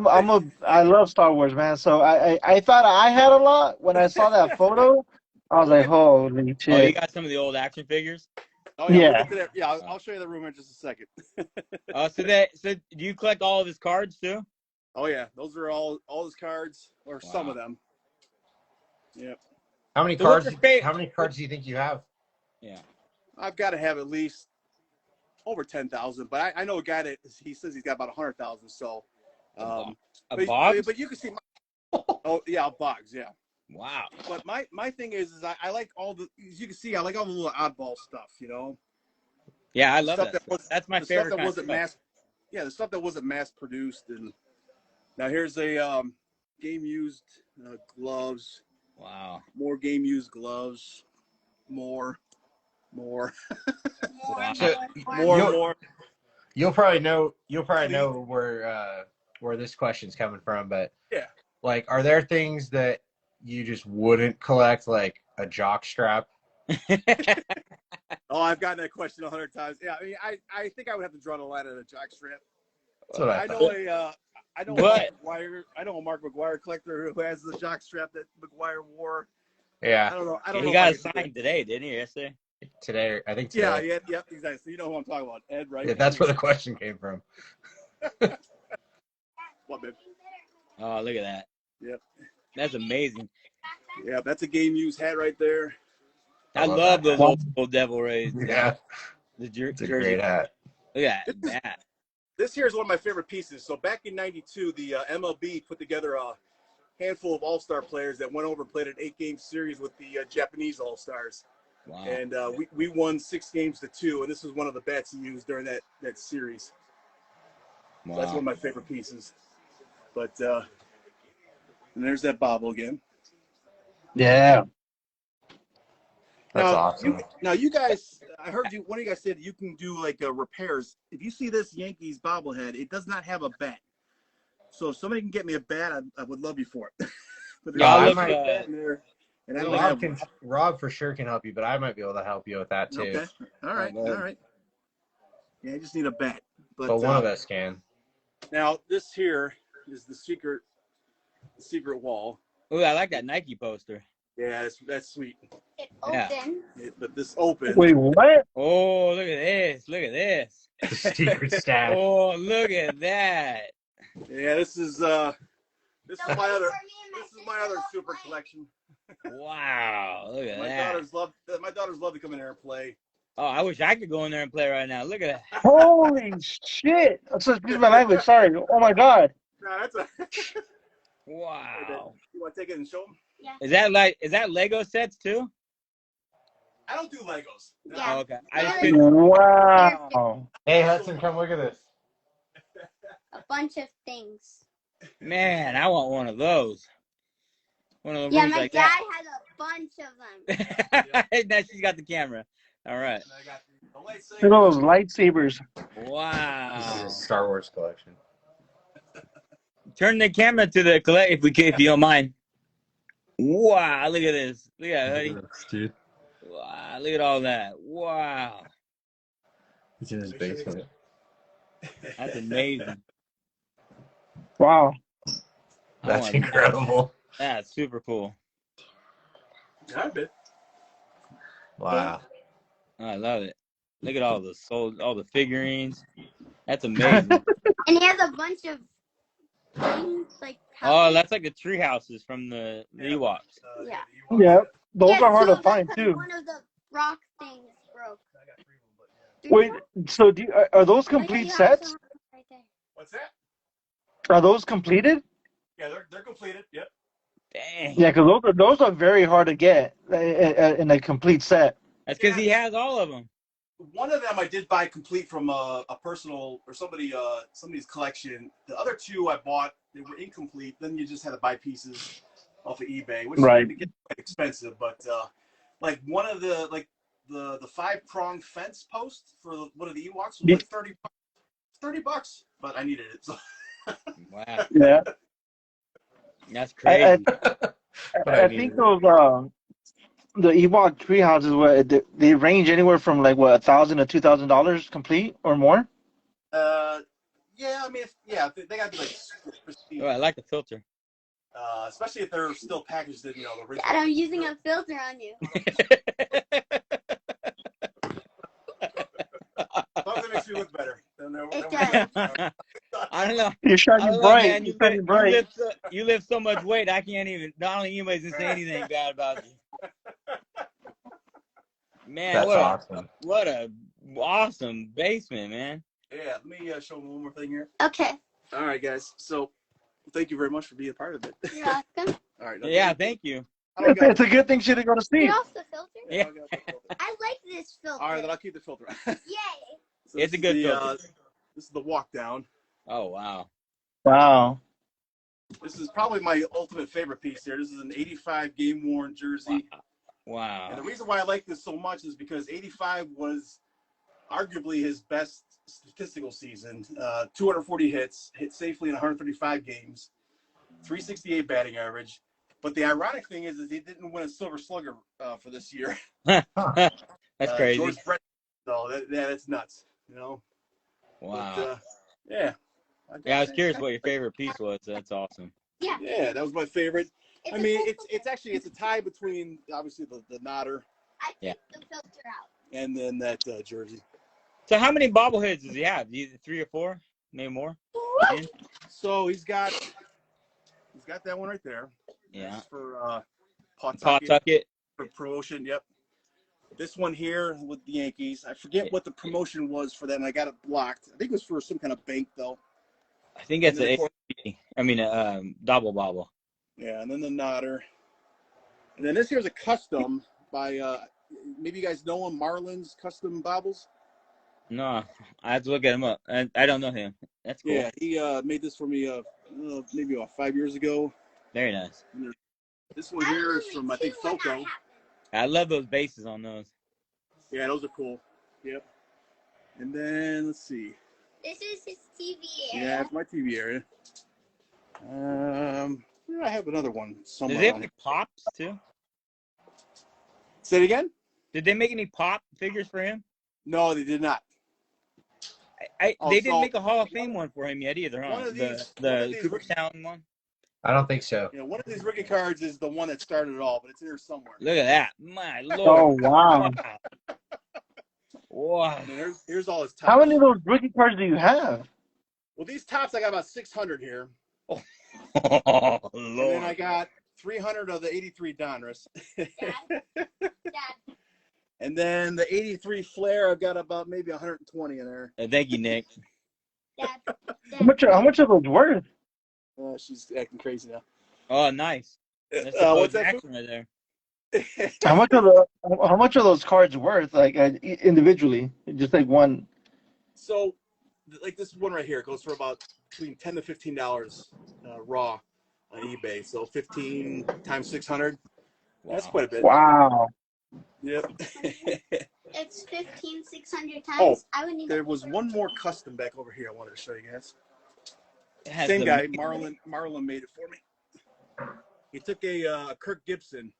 love Star Wars, man. So I thought I had a lot when I saw that photo. I was like, holy Oh, you shit! got some of the old action figures? Oh yeah. Yeah. We'll get to that. Yeah, I'll show you the room in just a second. Oh, so do you collect all of his cards too? Oh yeah, those are all his cards, or some Wow. of them. Yep. How many So what's cards? your favorite- How many cards do you think you have? Yeah. I've got to have at least over 10,000, but I know a guy that he says he's got about 100,000. So, A but, Boggs? but you can see. Oh yeah, Boggs. Yeah. Wow. But my thing is I like all the, as you can see, I like all the little oddball stuff, you know. Yeah, I love Stuff that. was- That's my the favorite. stuff that kind of wasn't stuff. the stuff that wasn't mass produced. And now here's a game used gloves, Wow. more game used gloves, more. Wow. So, More. You'll probably know where this question's coming from, but Yeah. like, are there things that you just wouldn't collect, like a jock strap? Oh, I've gotten that question 100 times. Yeah, I mean, I think I would have to draw the line at a jock strap. That's what I I thought. know I know What? a Mark McGuire collector who has the jock strap that McGuire wore. I Yeah, don't know. He if got I it could- signed today, didn't he? Yesterday. today, I think today. Yeah, exactly. So you know who I'm talking about, Ed, right? Yeah, that's where the question came from. What, babe? Oh, look at that. Yep. That's amazing. Yeah, that's a game used hat right there. I love love that those hat. old school Devil Rays. Yeah, The it's a jersey. great hat. Look at that. This here is one of my favorite pieces. So back in '92, the MLB put together a handful of All-Star players that went over and played an 8-game series with the Japanese All-Stars. Wow. And we won 6 games to 2, and this was one of the bats he used during that series. So that's one of my favorite pieces. But and there's that Bobble again. Yeah. That's now, awesome. You guys, I heard one of you guys said you can do like repairs. If you see this Yankees bobblehead, it does not have a bat. So if somebody can get me a bat, I would love you for it. But there's Yeah, a I bat look, in there, and I don't have one. Rob for sure can help you, but I might be able to help you with that too. Okay. All right. Oh, All right. Yeah, I just need a bat. But one of us can. Now this here is the secret wall. Ooh, I like that Nike poster. Yeah, that's sweet. It Yeah. opened. But this open. Wait, what? Oh, look at this. Look at this. The secret stash. Oh, look at that. Yeah, this is So my other for me and my this is my other sister super both collection. Wow. Look at My that. daughters love to come in here and play. Oh, I wish I could go in there and play right now. Look at that. Holy shit! So excuse my language. Sorry. Oh my god. Nah, that's a. Wow. You want to take it and show them? Yeah. Is that Lego sets too? I don't do Legos. Yeah. Oh, okay. I just Yeah. couldn't. Wow. Hey, Hudson, come look at this. A bunch of things. Man, I want one of those. One of the Yeah, rooms my like dad that. has a bunch of them. Now she's got the camera. All right. And I got the lightsaber. Look at those lightsabers. This is Wow. a Star Wars collection. Turn the camera to the collect if you don't mind. Wow, look at this. Look at that, Look buddy. at this, dude. Wow, look at all that. Wow. He's in his basement. That's amazing. Wow. I That's want- incredible. That's super cool. I bet. Wow. I love it. Look at all the figurines. That's amazing. And he has a bunch of things like. Oh, that's like the tree houses from the Ewoks. Yeah. Yeah. Those Yeah, are hard two to of them find 'cause too. One of the rock things broke. Wait. So are those complete sets? Right there. What's that? Are those completed? Yeah, they're completed. Yep. Dang. Yeah, because those are very hard to get in a complete set. That's because he has all of them. One of them I did buy complete from a personal or somebody's collection. The other two I bought, they were incomplete. Then you just had to buy pieces off of eBay, which Right. gets quite expensive. But like one of the 5-prong fence post for one of the Ewoks was like $30, but I needed it. So Wow. Yeah. That's crazy. I think those the Ewok tree houses they range anywhere from like what $1,000 to $2,000 complete or more. yeah, I mean, they gotta be like super pristine, Oh, I like the filter. especially if they're still packaged in the original. Dad, I'm using a filter on you. As long as it makes me look better. Then It does. I don't know. You're I shining don't know, bright. man. You're shining bright. You lift so much weight, I can't even. Not only anybody's gonna say anything bad about you. Man, That's awesome. What a awesome basement, man. Yeah, let me show them one more thing here. Okay. All right, guys. So, thank you very much for being a part of it. You're welcome. All right. Yeah, thank you. I don't got It's a good thing she didn't go to sleep. You're off the filter? Yeah. I like this filter. All right, then I'll keep the filter. Yay. So It's this a good is the, filter. This is the walk down. Oh wow. Wow. This is probably my ultimate favorite piece here. This is an 85 game worn jersey. Wow. And the reason why I like this so much is because 85 was arguably his best statistical season. 240 hits, hit safely in 135 games, 368 batting average. But the ironic thing is he didn't win a Silver Slugger for this year. That's crazy. George Brett. So that's nuts. You know. Wow. But, yeah. Yeah, I was curious what your favorite piece was. That's awesome. Yeah. Yeah, that was my favorite. It's I a mean, cool it's actually a tie between obviously the Nodder I Yeah. took the filter out. and then that jersey. So how many bobbleheads does he have? Either 3 or 4? Maybe more? So he's got that one right there. Yeah. That's for Pawtucket Pawtucket. for promotion. Yep. This one here with the Yankees. I forget what the promotion was for that, and I got it blocked. I think it was for some kind of bank though. I think it's And then, a of course, double bobble. yeah, and then the Nodder. And then this here's a custom by maybe you guys know him, Marlins Custom Bobbles. No, I have to look at him up. I don't know him. That's cool. Yeah, he made this for me maybe about 5 years ago. Very nice. This one here is from I think Foco. I love those bases on those. Yeah, those are cool. Yep. And then let's see. This is his TV Yeah, area. it's my TV area. Here I have another one somewhere. Did they have on any here. pops too? Say it again? Did they make any pop figures for him? No, they did not. They didn't so- make a Hall of Fame one for him yet either, huh? One of these- The one of these- Cooperstown one. I don't think so. You know, one of these rookie cards is the one that started it all, but it's in here somewhere. Look at that. My Oh, Lord. wow. Wow. And then here's all his tops. How many of those rookie cards do you have? Well, these tops, I got about 600 here. Oh, And then I Lord. got 300 of the 83 Donruss. Dad. And then the 83 Flair, I've got about maybe 120 in there. Thank you, Nick. Dad. How much are those worth? She's acting crazy now. Oh, nice. That's What's the that? action right there. How much are those cards worth? Like individually, just like one. So, like this one right here goes for about between $10 to $15 raw on eBay. So 15 times 600. Wow. That's quite a bit. Wow. Yep. It's 600 times. Oh, I would need there was one more custom back over here I wanted to show you guys. It has Same the- guy, Marlon made it for me. He took a Kirk Gibson,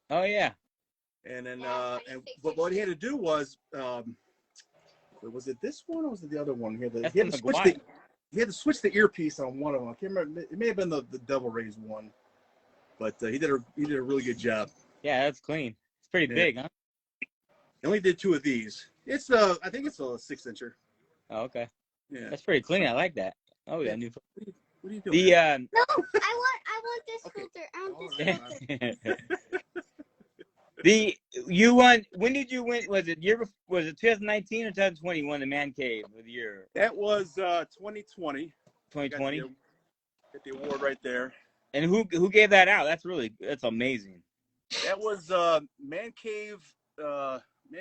Oh, yeah. and then but what he had to do was it this one or was it the other one? He had That's to the switch McGuire. he had to switch the earpiece on one of them. I can't remember. It may have been the Devil Rays one, but he did a really good job. Yeah, that's clean. It's pretty Yeah. big, huh? He only did 2 of these. It's I think it's a 6-incher. Oh, okay. Yeah. That's pretty clean. I like that. Oh, yeah. New. What are you doing? The No, I want this Okay. filter. I want Hold this on. filter. you won. When did you win? Was it 2019 or 2020? You won the Man Cave with your That was 2020. 2020. Got the award right there. And who gave that out? That's amazing. That was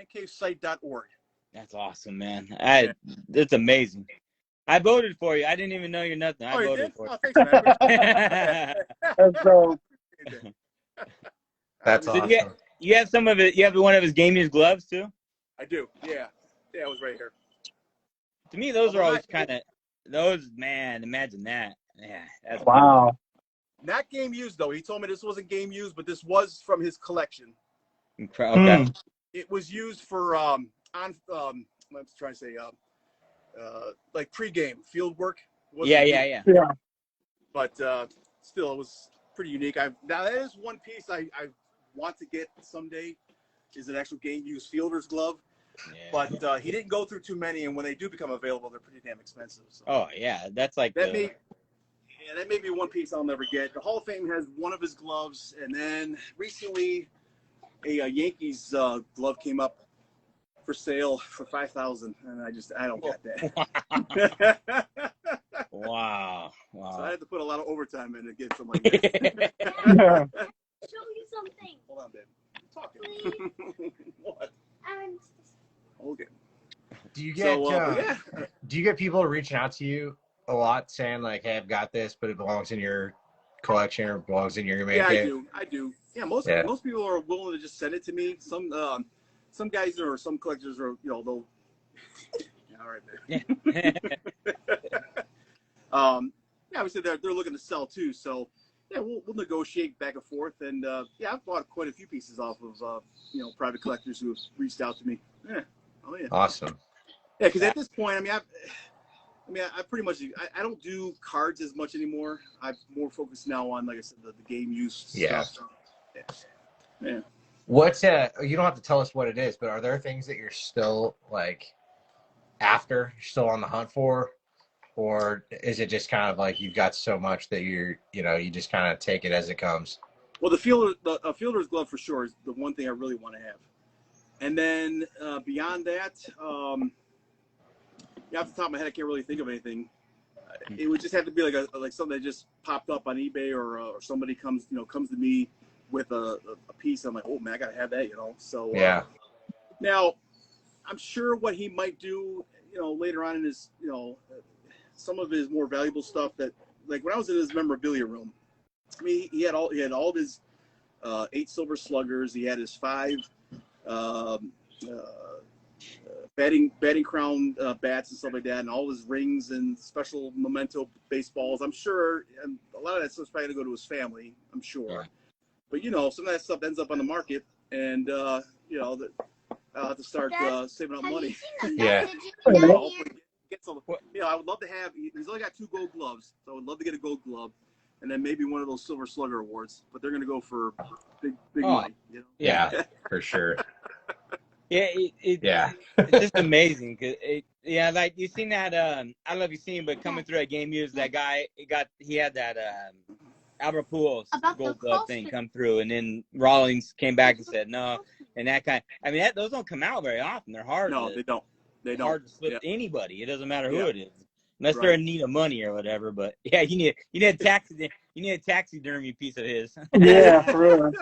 mancavesite.org. That's awesome, man. It's amazing. I voted for you. I didn't even know you're nothing. I Oh, you voted did? for Oh, thanks, man. And so, That's Did awesome. you have some of it? You have one of his game used gloves too. I do. Yeah. Yeah, it was right here. To me, those Although are always not- kind of those. Man, imagine that. Yeah, that's wow. Not game used, though. He told me this wasn't game used, but this was from his collection. Okay. It was used for I'm trying to say like pregame field work. Yeah. But still, it was pretty unique. Now that is one piece I want to get someday, is an actual game used fielder's glove. Yeah. But he didn't go through too many, and when they do become available, they're pretty damn expensive. So Oh yeah, that's like that may be one piece I'll never get. The Hall of Fame has one of his gloves, and then recently a Yankees glove came up for sale for $5,000, and I don't got that. wow. So I had to put a lot of overtime in to get something like that. Show you something. Hold on, babe. I'm talking. What? Okay. Do you get yeah. do you get people reaching out to you a lot saying like, "Hey, I've got this, but it belongs in your collection or belongs in your man Yeah, cave"? I do. Yeah, most people are willing to just send it to me. Some guys or some collectors are, they'll. Yeah, all right, man. Yeah, obviously they're looking to sell too, so yeah, we'll negotiate back and forth, and yeah, I've bought quite a few pieces off of private collectors who have reached out to me. Yeah, oh yeah. Awesome. Yeah, because at this point, I pretty much I don't do cards as much anymore. I'm more focused now on, like I said, the game use stuff. Yeah. What's you don't have to tell us what it is, but are there things that you're still like you're still on the hunt for? Or is it just kind of like you've got so much that you just kind of take it as it comes? Well, a fielder's glove for sure is the one thing I really want to have. And then beyond that, off the top of my head, I can't really think of anything. It would just have to be like something that just popped up on eBay, or somebody comes to me with a piece. I'm like, oh man, I gotta have that, So Yeah. Now, I'm sure what he might do, later on in his, some of his more valuable stuff that, like when I was in his memorabilia room, I mean, he had all of his 8 silver sluggers. He had his 5 batting crown bats and stuff like that, and all his rings and special memento baseballs. I'm sure, and a lot of that stuff's probably gonna go to his family. I'm sure, Yeah. but some of that stuff ends up on the market, and I'll have to start saving up money. Yeah. Get some, I would love to have. He's only got 2 gold gloves, so I would love to get a gold glove. and then maybe one of those Silver Slugger awards. But they're going to go for big Oh, money. You know? Yeah, for sure. Yeah, Yeah. it's just amazing. Yeah, like you seen that. I don't know if you seen, but coming through that game, he was that guy. He had that Albert Pujols About the Gold Glove crossfit. thing come through, and then Rawlings came back and said no, and that kind. I mean, those don't come out very often. They're hard. No, they don't. They don't. Hard to slip Yeah. to anybody. It doesn't matter who Yeah. it is, unless Right. they're in need of money or whatever. But yeah, you need a taxidermy piece of his. Yeah, for real.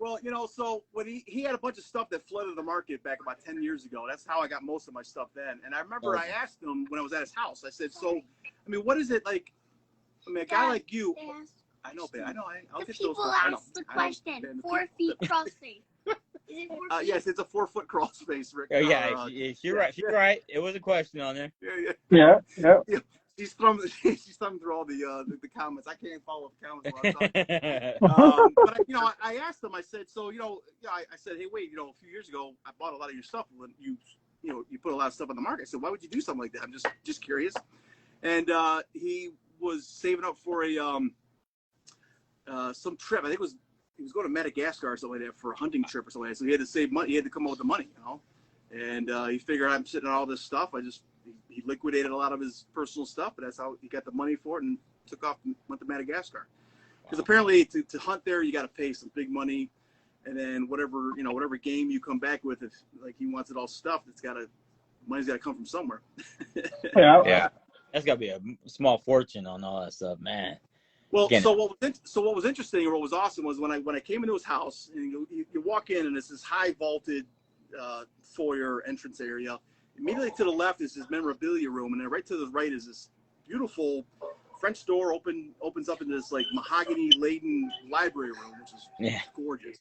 Well, you know, so when he had a bunch of stuff that flooded the market back about 10 years ago. That's how I got most of my stuff then. And I remember I asked him when I was at his house, I said, so, I mean, what is it like? I mean, a guy like you, They asked, I know, babe, I'll the get those. people I know. asked the I know, question, man, the 4 feet cross face. Is it 4 feet? Yes, it's a 4-foot crawl space, Rick. Oh yeah, you're right. You're right. It was a question on there. Yeah. Yeah. She's thumbing through all the comments. I can't follow the comments while I'm talking. But I asked him. I said, so I said, hey, wait, a few years ago, I bought a lot of your stuff when you put a lot of stuff on the market. I said, why would you do something like that? I'm just curious. And he was saving up for a some trip. I think he was going to Madagascar or something like that for a hunting trip or something like that. So he had to save money. He had to come up with the money, And he figured I'm sitting on all this stuff. He liquidated a lot of his personal stuff, but that's how he got the money for it and took off and went to Madagascar. Because apparently to hunt there, you got to pay some big money. And then whatever game you come back with, if like he wants it all stuffed, money's got to come from somewhere. Yeah. That's got to be a small fortune on all that stuff, man. Well, Again. so what was interesting or what was awesome was when I came into his house and you walk in and it's this high vaulted foyer entrance area. Immediately to the left is his memorabilia room, and then right to the right is this beautiful French door opens up into this like mahogany laden library room, which is gorgeous.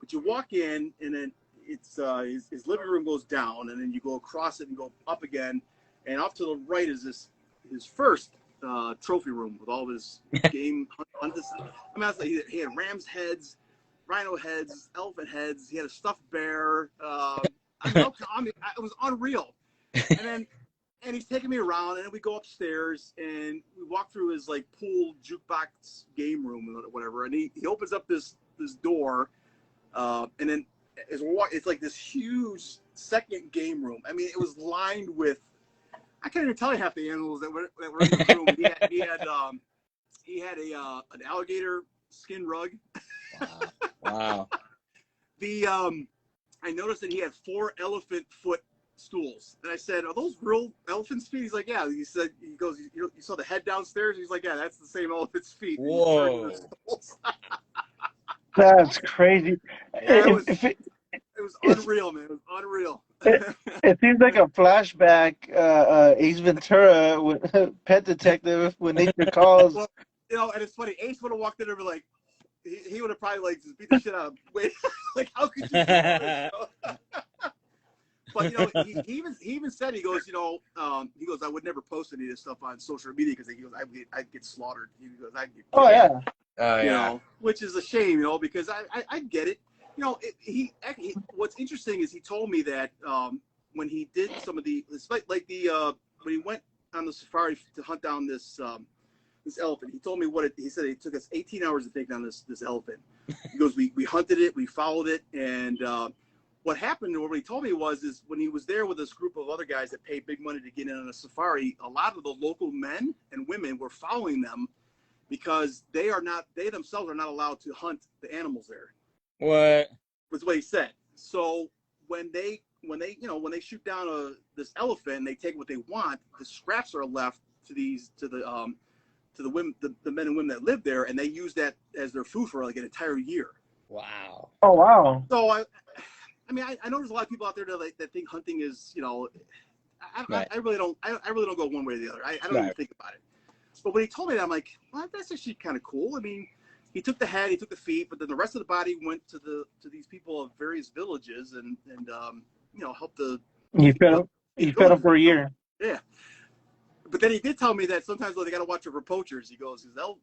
But you walk in and then it's his living room goes down, and then you go across it and go up again, and off to the right is his first trophy room with all of his game hunt. I mean, he had ram's heads, rhino heads, elephant heads. He had a stuffed bear. It was unreal. And he's taking me around, and then we go upstairs and we walk through his like pool jukebox game room or whatever. And he opens up this door, and then as we're walking, it's like this huge second game room. I mean, it was lined with, I can't even tell you half the animals that were in the room. He had an alligator skin rug. Wow. I noticed that he had 4 elephant foot stools, and I said, "Are those real elephant's feet?" He's like, "Yeah." He goes, "You saw the head downstairs?" He's like, "Yeah, that's the same elephant's feet." Whoa. That's crazy. Yeah, it was unreal, man. It was unreal. It seems like a flashback, Ace Ventura, with Pet Detective, when nature calls. Well, and it's funny. Ace would have walked in and be like, he would have probably like just beat the shit out of him. Wait, like how could you do this? But he even said, he goes, I would never post any of this stuff on social media because he goes, I'd get slaughtered. He goes, I'd get killed. Oh yeah. Which is a shame, because I get it. What's interesting is he told me that when he did some of the, when he went on the safari to hunt down this elephant, he told me he said it took us 18 hours to take down this elephant. He goes, we hunted it, we followed it, and what happened, or what he told me is when he was there with this group of other guys that paid big money to get in on a safari, a lot of the local men and women were following them because they themselves are not allowed to hunt the animals there. What? Was what he said. So when they shoot down this elephant and they take what they want, the scraps are left to the women, the men and women that live there, and they use that as their food for like an entire year. Wow. Oh wow. So I mean, I know there's a lot of people out there that think hunting is, I really don't go one way or the other. I don't even think about it. But when he told me that, I'm like, well, that's actually kind of cool. I mean, he took the head, he took the feet, but then the rest of the body went to these people of various villages and helped the. You fed him for a year. Yeah. But then he did tell me that sometimes they got to watch for poachers. He goes, they'll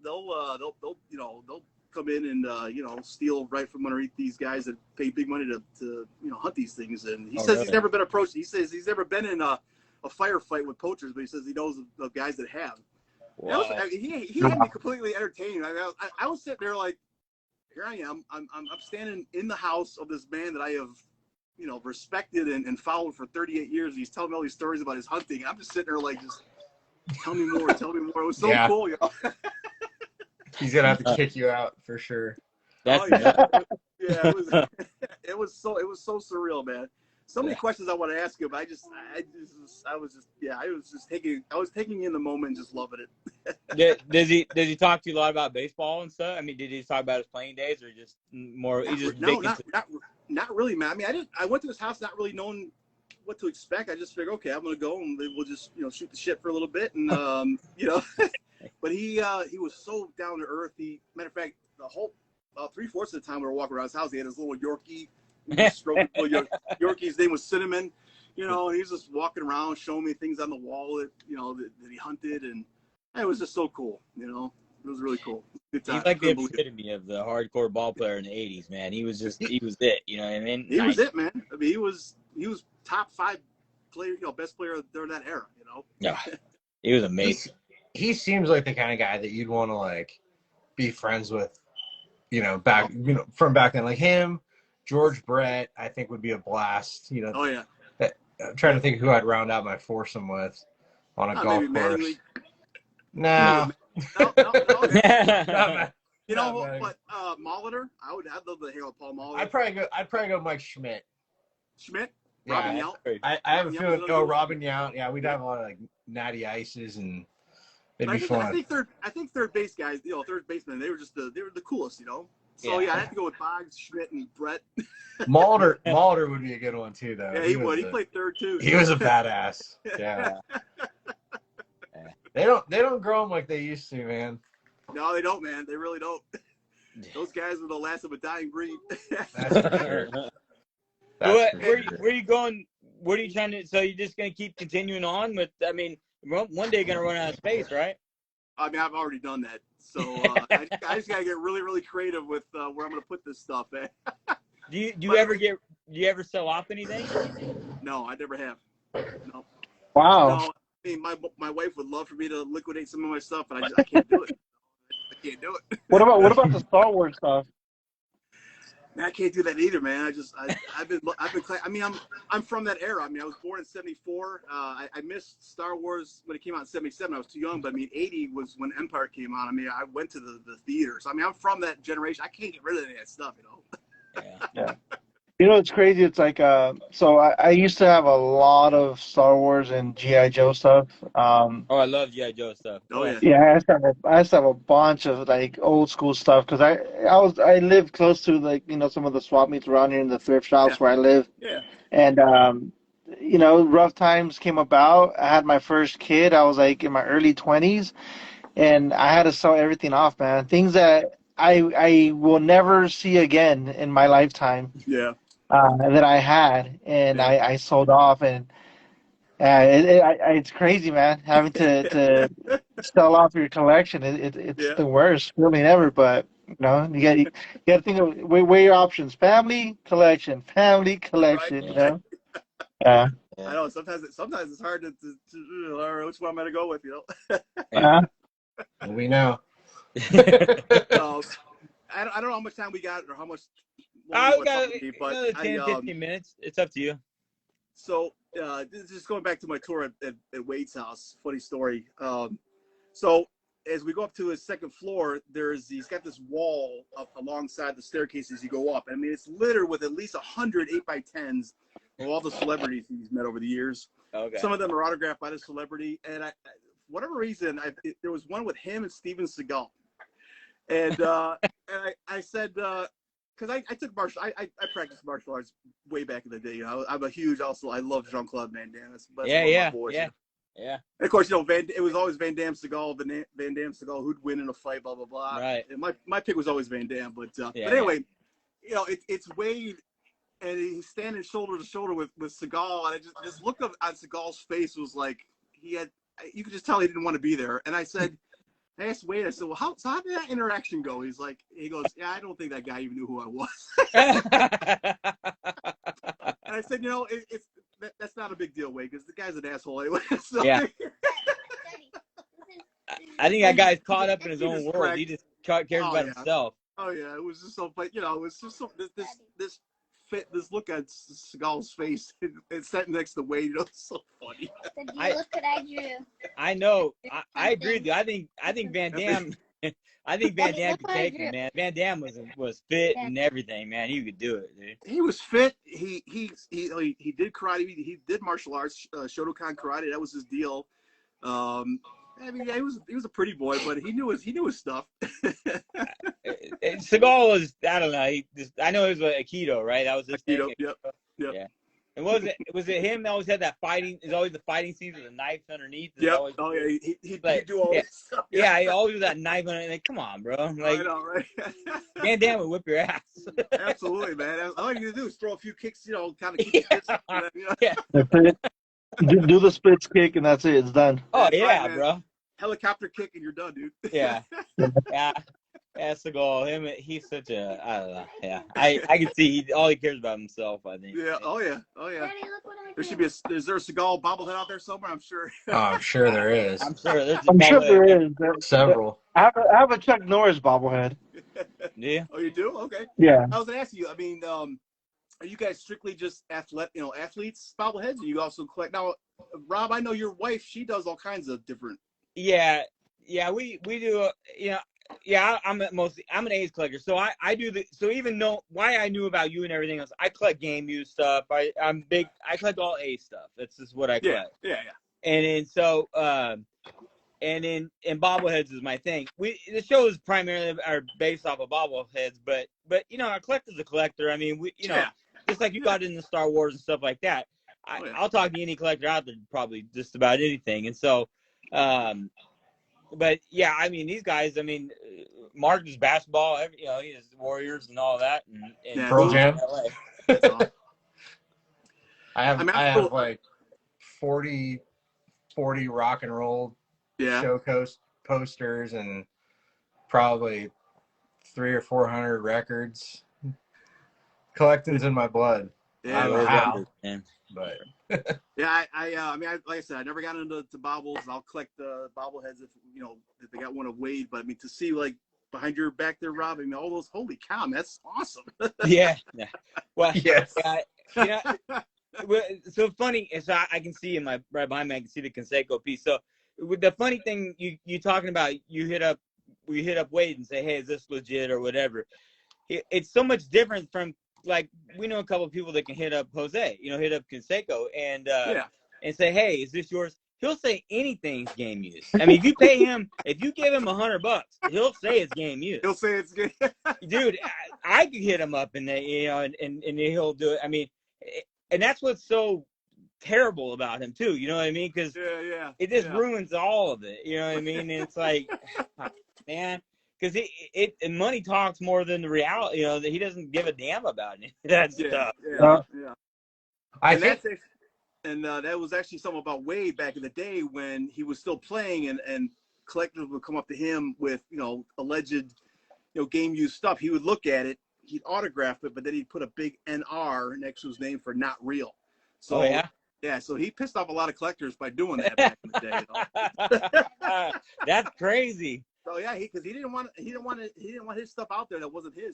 come in and steal right from underneath these guys that pay big money to hunt these things. And he says he's never been approached. He says he's never been in a firefight with poachers, but he says he knows of guys that have. Wow. He had me completely entertained. I was sitting there like, here I am. I'm standing in the house of this man that I have, respected and followed for 38 years. He's telling me all these stories about his hunting. I'm just sitting there like, just tell me more, tell me more. It was so cool, He's gonna have to kick you out for sure. That's it was so surreal, man. So many questions I want to ask you, but I was taking in the moment and just loving it. Does he talk to you a lot about baseball and stuff? I mean, did he talk about his playing days or just more? Not really, man. I mean, I went to his house not really knowing what to expect. I just figured, okay, I'm gonna go and we'll just shoot the shit for a little bit, and But he was so down to earth. Matter of fact, the whole about 3/4 of the time we were walking around his house, he had his little Yorkie. Stroking Yorkie's name was Cinnamon, and he was just walking around showing me things on the wall that that he hunted, and it was just so cool. It was really cool. Good time. He's like the epitome of the hardcore ball player in the '80s, man. He was it. You know what I mean? He was it, man. I mean, he was top 5 player, best player during that era. Yeah, he was amazing. He seems like the kind of guy that you'd want to like be friends with, back from back then, like him. George Brett, I think, would be a blast. Oh yeah. I'm trying to think of who I'd round out my foursome with on a golf course. Manly. No. No. But Molitor, I'd love to hang out with Paul Molitor. I'd probably go Mike Schmidt. Schmidt? Yeah, Robin Yount? I have a feeling. Oh, Robin Yount. Yeah, we'd have a lot of like natty ices and it'd be fun. I think third base guys, third basemen, they were the coolest, So I have to go with Boggs, Schmidt, and Brett. Molitor would be a good one too, though. Yeah, he would. He played third too. He was a badass. Yeah. They don't grow them like they used to, man. No, they don't, man. They really don't. Those guys are the last of a dying breed. That's for sure. Where are you going? What are you trying to? So you're just gonna keep continuing on with? I mean, one day you're gonna run out of space, right? I mean, I've already done that. So I just gotta get really, really creative with where I'm gonna put this stuff. Do you ever sell off anything? No, I never have. No. Wow. No, I mean, my wife would love for me to liquidate some of my stuff, but I can't do it. I can't do it. What about the Star Wars stuff? Man, I can't do that either, man. I'm from that era. I mean, I was born in '74. I missed Star Wars when it came out in '77. I was too young, but I mean, '80 was when Empire came out. I mean, I went to the theaters. I mean, I'm from that generation. I can't get rid of any of that stuff, Yeah. It's crazy. It's like, so I used to have a lot of Star Wars and G.I. Joe stuff. I love G.I. Joe stuff. Oh yeah. Yeah, I used to have a bunch of like old school stuff because I lived close to like some of the swap meets around here in the thrift shops where I live. Yeah. And rough times came about. I had my first kid. I was like in my early 20s, and I had to sell everything off, man. Things that I will never see again in my lifetime. Yeah. That I had, and I sold off, and it's crazy, man. Having to sell off your collection, it's the worst feeling ever. But you got to think of weigh your options: family, collection. Right. Yeah. I know sometimes it's hard to which one I'm gonna go with, We know. I don't know how much time we got or how much. I got 10-15 minutes. It's up to you. So just going back to my tour at Wade's house. Funny story. So as we go up to his second floor, he's got this wall up alongside the staircase as you go up. I mean, it's littered with at least 100 8x10s of all the celebrities he's met over the years. Okay. Some of them are autographed by the celebrity, and for whatever reason, there was one with him and Steven Seagal, and I said. Because I took martial, I practiced martial arts way back in the day. I'm a huge, I love Jean-Claude Van Damme. That's one of my boys. Yeah. And of course, it was always Van Damme Seagal, Van Damme Seagal, who'd win in a fight, blah, blah, blah. Right. And my pick was always Van Damme. But anyway, it's Wade, and he's standing shoulder to shoulder with Seagal. And I just look up on Seagal's face was like, you could just tell he didn't want to be there. And I asked Wade, I said, well, how did that interaction go? He goes, yeah, I don't think that guy even knew who I was. And I said, that's not a big deal, Wade, because the guy's an asshole anyway. So. Yeah. I think that guy's caught up in his He own just world. cracked. He just cares Oh about yeah. himself. Oh yeah. It was just so, but it was just so this look on Seagal's face and sat next to Wade. It's so funny. Look what I drew. I know. I agree with you. I think Van Damme. I think Van Damme could take him, man. Van Damme was fit and everything, man. He could do it, dude. He was fit. He did karate. He did martial arts, Shotokan karate. That was his deal. I mean, yeah, he was a pretty boy, but he knew his stuff. Seagal was, I don't know. I know he was Aikido, right? That was his Aikido, thing. yep. Yeah. And was it him that always had that fighting? Is always the fighting scene with the knife underneath? Yep. Always, Oh yeah. He'd do all this stuff. Yeah, he always with that knife on it. Like, come on, bro. Like, I know, right? Van Damme would whip your ass. Absolutely, man. All you do is throw a few kicks, kind of keep your distance. Yeah. Do the splits kick and that's it. It's done. Oh That's yeah, right, bro. Helicopter kick and you're done, dude. Yeah. Yeah. That's the goal. He's such a, I don't know. Yeah. I can see all he cares about himself, I think. Yeah. Oh yeah. Oh yeah. Daddy, look what I There drew. should be is there a Seagal bobblehead out there somewhere? I'm sure. Oh, I'm sure there is. I'm sure there's I'm sure there is. Several. I have a Chuck Norris bobblehead. Yeah. Oh, you do? Okay. Yeah. I was gonna ask you. I mean, are you guys strictly just athletes bobbleheads? Or you also collect now? Rob, I know your wife. She does all kinds of different. Yeah. We do. Yeah. I'm an A's collector, so I do so even though why I knew about you and everything else, I collect game used stuff. I'm big. I collect all A stuff. That's just what I collect. Yeah. And then so and bobbleheads is my thing. The shows primarily are based off of bobbleheads, but a collector's a collector. I mean, just like you got into Star Wars and stuff like that. I'll talk to any collector out there probably just about anything. And so, but yeah, I mean, these guys. I mean, Mark does basketball. He has Warriors and all that. And Pearl Jam. I have like 40 rock and roll show posters and probably 300 or 400 records. Collecting's in my blood. Yeah, I don't know how, but yeah, I mean, like I said, I never got into bobbles. I'll collect the bobbleheads if they got one of Wade. But I mean, to see like behind your back there, Rob, I mean, all those, holy cow, that's awesome. Yeah. Well, yes. So funny is I can see in right behind me, I can see the Conseco piece. So with the funny thing you talking about, we hit up Wade and say, hey, is this legit or whatever. It's so much different from, like, we know a couple of people that can hit up Jose, hit up Conseco and say, hey, is this yours? He'll say anything's game use. I mean, if you give him $100, he'll say it's game use. He'll say it's good. Dude, I could hit him up and and he'll do it. I mean, and that's what's so terrible about him too. You know what I mean? Because it just ruins all of it. You know what I mean? And it's like, man, because money talks more than the reality. That he doesn't give a damn about it. That's stuff. Yeah. I think. That was actually something about Wade back in the day when he was still playing, and collectors would come up to him with alleged game used stuff. He would look at it, he'd autograph it, but then he'd put a big NR next to his name for not real. So so he pissed off a lot of collectors by doing that back in the day. That's crazy. So yeah, because he didn't want his stuff out there that wasn't his.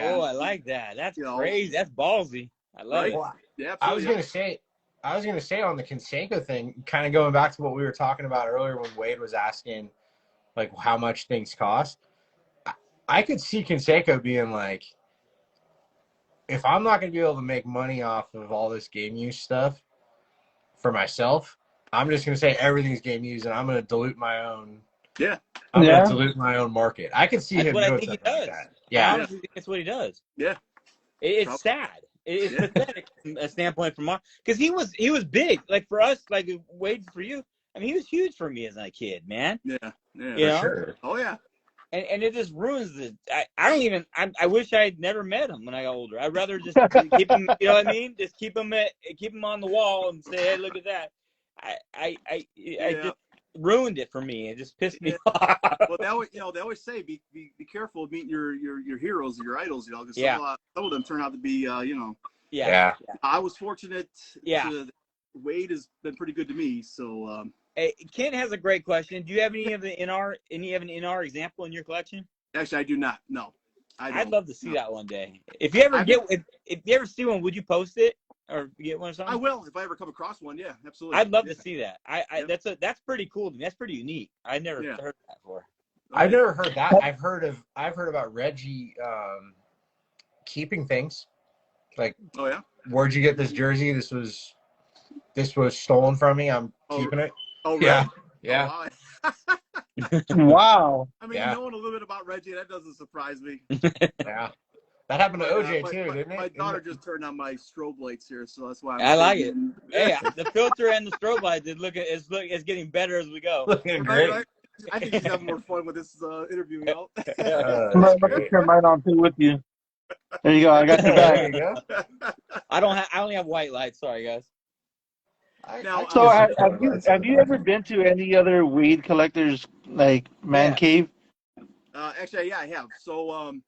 I like that. That's crazy. That's ballsy. I love it. Yeah, I was gonna say on the Conseco thing, kind of going back to what we were talking about earlier when Wade was asking, like, how much things cost. I could see Conseco being like, if I'm not gonna be able to make money off of all this game use stuff for myself, I'm just gonna say everything's game use, and I'm gonna dilute my own. Yeah. I'm gonna dilute my own market. I could see him doing something like that. Yeah. I honestly think that's what he does. Yeah. It's sad. It's pathetic from a standpoint from Mark, because he was big, like for us, like Wade for you. I mean, he was huge for me as a kid, man. Yeah, for sure. Oh yeah. And it just ruins the. I wish I had never met him when I got older. I'd rather just keep him. You know what I mean? Just keep him on the wall and say, hey, look at that. I just ruined it for me. It just pissed me off. Well, they always say be careful of meeting your heroes, your idols, because some of them turn out to be Yeah. I was fortunate. Wade has been pretty good to me, so Hey, Ken has a great question. Do you have any of the NR example in your collection? Actually, I do not. No, I I'd don't. love to see No. that one day. If you ever I've been, if you ever see one, would you post it or get one or I something? will if I ever come across one. Yeah, absolutely. I'd love Yeah. to see that. Yeah. That's pretty cool. That's pretty unique. I never Yeah. heard that before. Oh, I've yeah. never heard that. I've heard about Reggie keeping things. Like, Oh yeah. where'd you get this jersey? This was stolen from me. I'm Oh, keeping it. oh really? Yeah. Yeah. Oh, wow. Wow. I mean, Yeah. knowing a little bit about Reggie, that doesn't surprise me. Yeah. That happened to But, OJ too, didn't it? My daughter just turned on my strobe lights here, so that's why I'm I like it. saying, Hey, the filter and the strobe lights is getting better as we go. Looking right, great. right. I think he's having more fun with this interview, you know. I'm That's gonna great. turn mine on too with you. There you go. I got your There back. you go. I only have white lights. Sorry, guys. Now, So have you ever? ever been to any other weed collectors like man Yeah. cave? Actually, yeah, I have. So,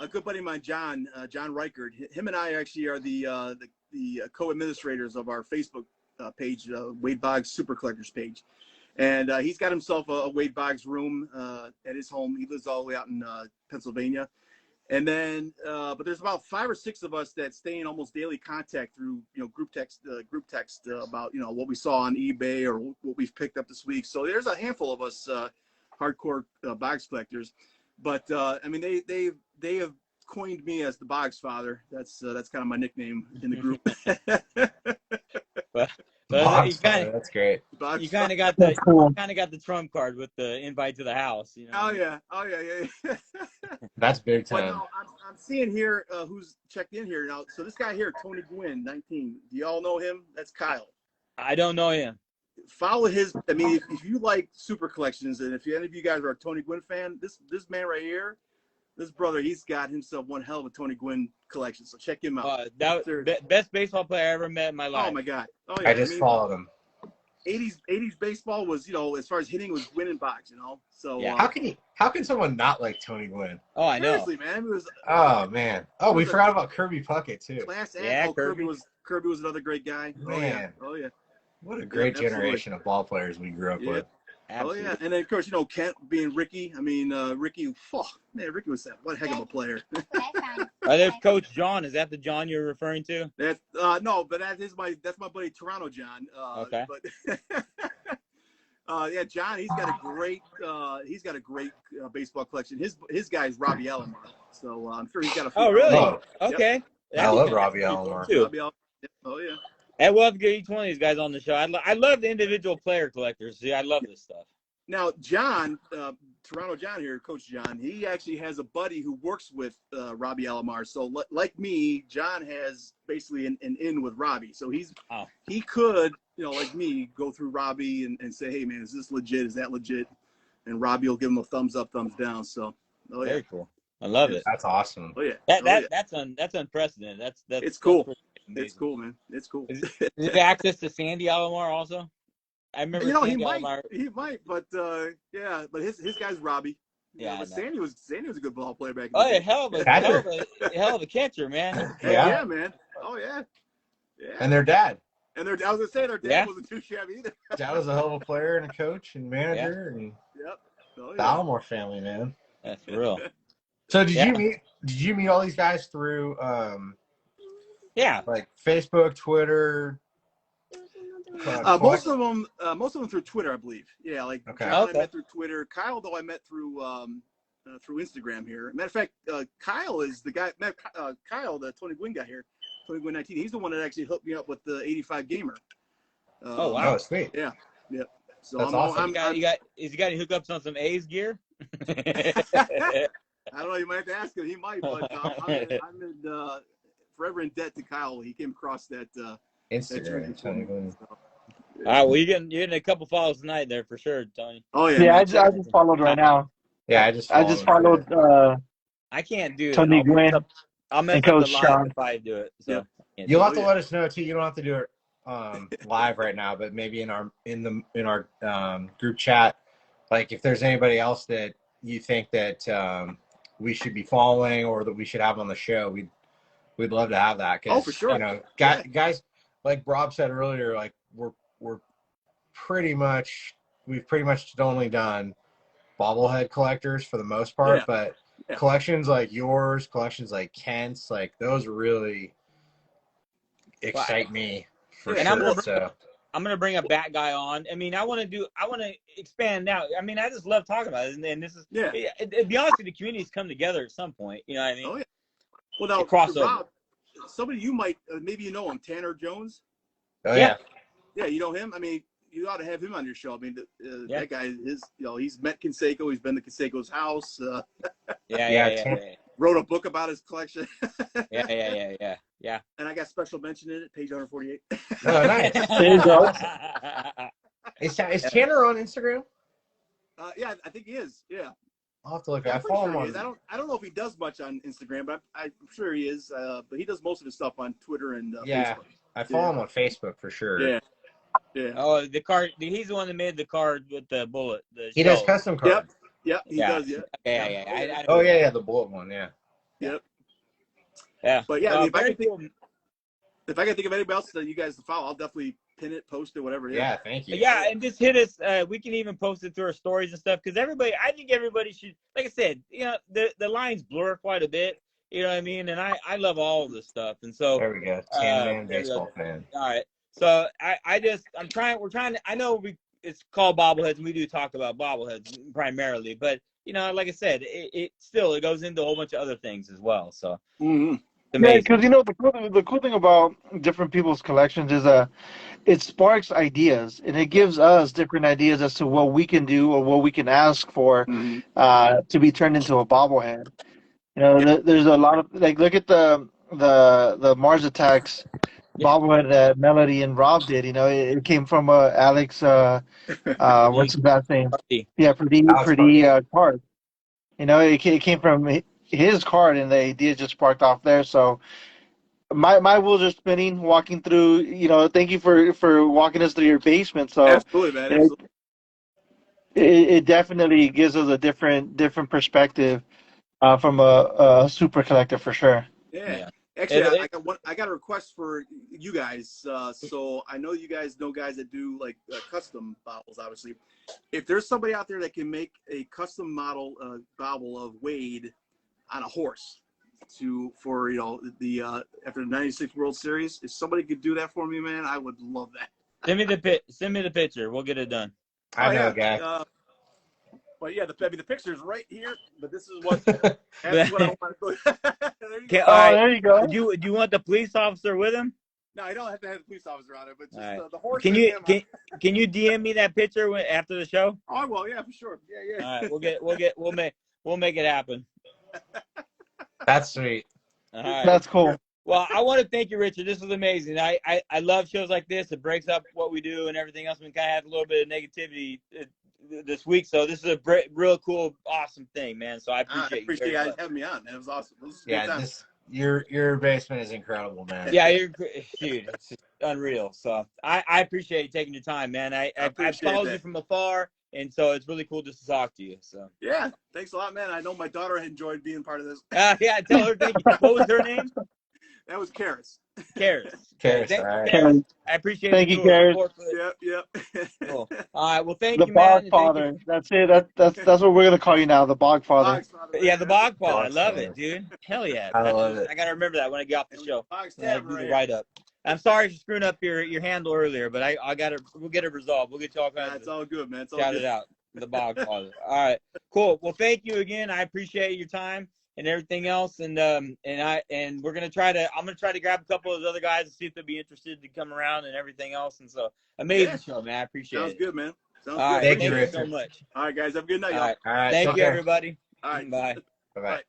a good buddy of mine, John Reichert, him and I actually are the co-administrators of our Facebook page, Wade Boggs Super Collectors page. And he's got himself a Wade Boggs room at his home. He lives all the way out in Pennsylvania. And then, but there's about 5 or 6 of us that stay in almost daily contact through, group text about, what we saw on eBay or what we've picked up this week. So there's a handful of us hardcore Boggs collectors. But I mean, they have coined me as the Boggs father. That's kind of my nickname in the group. But you kind That's great. of got the That's cool. the trump card with the invite to the house. Oh yeah. That's big But time. no, I'm seeing here who's checked in here now. So this guy here, Tony Gwynn, 19. Do y'all know him? That's Kyle. I don't know him. Follow his. I mean, if you like super collections, and if any of you guys are a Tony Gwynn fan, this man right here, this brother, he's got himself one hell of a Tony Gwynn collection. So check him out. Best baseball player I ever met in my life. Oh my God. Oh yeah. I just followed him. 80s baseball was, as far as hitting was Gwynn and Boggs, So Yeah. How can someone not like Tony Gwynn? Oh, I know. seriously, man, it was. Oh man. Oh, we forgot about Kirby Puckett too. Class A. Yeah, Oh, Kirby was another great guy. Man. Oh yeah. What a great absolutely. generation of ball players we grew up Yeah. with. Absolutely. Oh yeah, and then of course Kent being Ricky. I mean Ricky. Oh, man, Ricky was that one heck of a player. There's Coach John. Is that the John you're referring to? That's no, but that's my buddy Toronto John. Okay. But yeah, John. He's got a great baseball collection. His guy's Robbie Alomar. So I'm sure he's got a. Oh really? Oh. Okay. I love Robbie Alomar. Too. Robbie Alomar. Oh yeah. And we'll have to get each one of these guys on the show. I love the individual player collectors. See, I love this stuff. Now, John, Toronto John here, Coach John, he actually has a buddy who works with Robbie Alomar. So, like me, John has basically an in with Robbie. So he could, like me, go through Robbie and say, hey, man, is this legit? Is that legit? And Robbie will give him a thumbs up, thumbs down. So, Very cool. I love it. That's awesome. Oh yeah. That's unprecedented. That's it's cool. Amazing. It's cool, man. It's cool. Is it access to Sandy Alomar also? I remember he might, but yeah, but his guy's Robbie. Yeah, but Sandy was a good ball player back. Oh yeah, hell of a catcher, man. Yeah, man. Oh yeah. Yeah. And their dad. I was gonna say their dad wasn't too shabby either. Dad was a hell of a player and a coach and manager and Yep. Oh, the Alomar family, man. That's real. So did you meet all these guys through like Facebook, Twitter? Most of them through Twitter, I believe. Yeah, like John I met through Twitter. Kyle, though, I met through Instagram here. Matter of fact, Kyle is the guy. Kyle, the Tony Gwynn guy here, Tony Gwynn 19. He's the one that actually hooked me up with the 85 gamer. Oh wow, sweet. Yeah. So that's awesome. Is he got any hookups on some A's gear? I don't know. You might have to ask him. He might, but I'm forever in debt to Kyle. He came across that Instagram. Tony Gwynn. All right, well, you're getting a couple follows tonight there for sure, Tony. Oh yeah. Yeah, I just followed right now. Yeah, I just followed. I can't do Tony Gwynn. I'll mess and up Coach the line Sean. if I do it. So You'll have to let us know too. You don't have to do it live right now, but maybe in our group chat, like if there's anybody else that you think that we should be following or that we should have on the show, we'd love to have that. Oh, for sure. Guys, like Rob said earlier, like we're we've pretty much only done bobblehead collectors for the most part, Yeah. but Yeah. collections like yours, collections like Kent's, like those really excite me for Yeah. sure. I'm gonna bring a bat guy on. I mean, I want to expand now. I mean, I just love talking about it, and this is to be honest with you, the communities come together at some point. You know what I mean? Oh yeah. Well, now Rob, somebody you might maybe you know him, Tanner Jones. Oh yeah. Yeah, you know him. I mean, you ought to have him on your show. I mean, that guy is, he's met Canseco. He's been to Canseco's house. Wrote a book about his collection. Yeah. And I got special mention in it, page 148. Oh, nice. There you go. Is Tanner on Instagram? Yeah, I think he is. Yeah. I'll have to look. Yeah, I follow him on. I don't know if he does much on Instagram, but I'm sure he is. But he does most of his stuff on Twitter and Facebook. I follow him on Facebook for sure. Yeah. Oh, the card. He's the one that made the card with the bullet. He does custom cards. Yep. He does. Yeah. The bullet one. Yeah. Yep. Yeah. But yeah, I mean, if I can think of anybody else that you guys to follow, I'll definitely pin it, post it, whatever. Yeah. Thank you. Yeah, and just hit us. We can even post it through our stories and stuff because I think everybody should. Like I said, the lines blur quite a bit. You know what I mean? And I love all of this stuff. And so there we go. Tan man, baseball fan. All right. So we're trying to, I know it's called bobbleheads and we do talk about bobbleheads primarily, but like I said, it still goes into a whole bunch of other things as well. So yeah, because the cool thing about different people's collections is it sparks ideas and it gives us different ideas as to what we can do or what we can ask for to be turned into a bobblehead. There's a lot of look at the Mars Attacks bobblehead that Melody and Rob did. It came from Alex. What's his last name? Yeah, pretty card. It came from his card, and the idea just sparked off there. So my wheels are spinning. Walking through, thank you for walking us through your basement. So absolutely, man. Absolutely. It definitely gives us a different perspective from a super collector for sure. Yeah. Actually, I got a request for you guys. So I know you guys know guys that do like custom bottles. Obviously, if there's somebody out there that can make a custom model bobble of Wade on a horse for the after the '96 World Series, if somebody could do that for me, man, I would love that. Send me the picture. We'll get it done. I know, guy. But yeah, the picture's right here. But this is what that's what I want to do. There you go. Do you want the police officer with him? No, I don't have to have the police officer on it, but just the horse. Can you DM me that picture after the show? Oh well, yeah, for sure. Yeah. All right, we'll make it happen. That's sweet. All right. That's cool. Well, I want to thank you, Richard. This was amazing. I love shows like this. It breaks up what we do and everything else. We kind of have a little bit of negativity this week, so this is a real cool, awesome thing, man. So I appreciate you guys having me on, man. It was awesome. It was your basement is incredible, man. Yeah, dude, it's just unreal. So I appreciate you taking your time, man. I followed you from afar, and so it's really cool just to talk to you. So yeah, thanks a lot, man. I know my daughter enjoyed being part of this. Yeah, tell her thank you. What was her name? That was Karis. Karis. Karis. I appreciate it. Thank you, Karis. Yep. Cool. All right. Well, thank you, man. The Bog Father. That's it. That's what we're gonna call you now, the Bog Father. Yeah, the Bog Father. I love it, dude. Hell yeah. I love it. I gotta remember that when I get off the show. Do the write up. I'm sorry for screwing up your handle earlier, but we'll get it resolved. We'll get you all kinds. It's all good, man. It's all shout good. It out. The Bog Father. All right. Cool. Well, thank you again. I appreciate your time and everything else, and I'm gonna try to grab a couple of those other guys and see if they'll be interested to come around and everything else. And so amazing show, man. I appreciate it. Sounds good, man. All right, thank you so much. All right, guys. Have a good night, y'all. All right. Thank you, everybody. All right. Bye. Bye.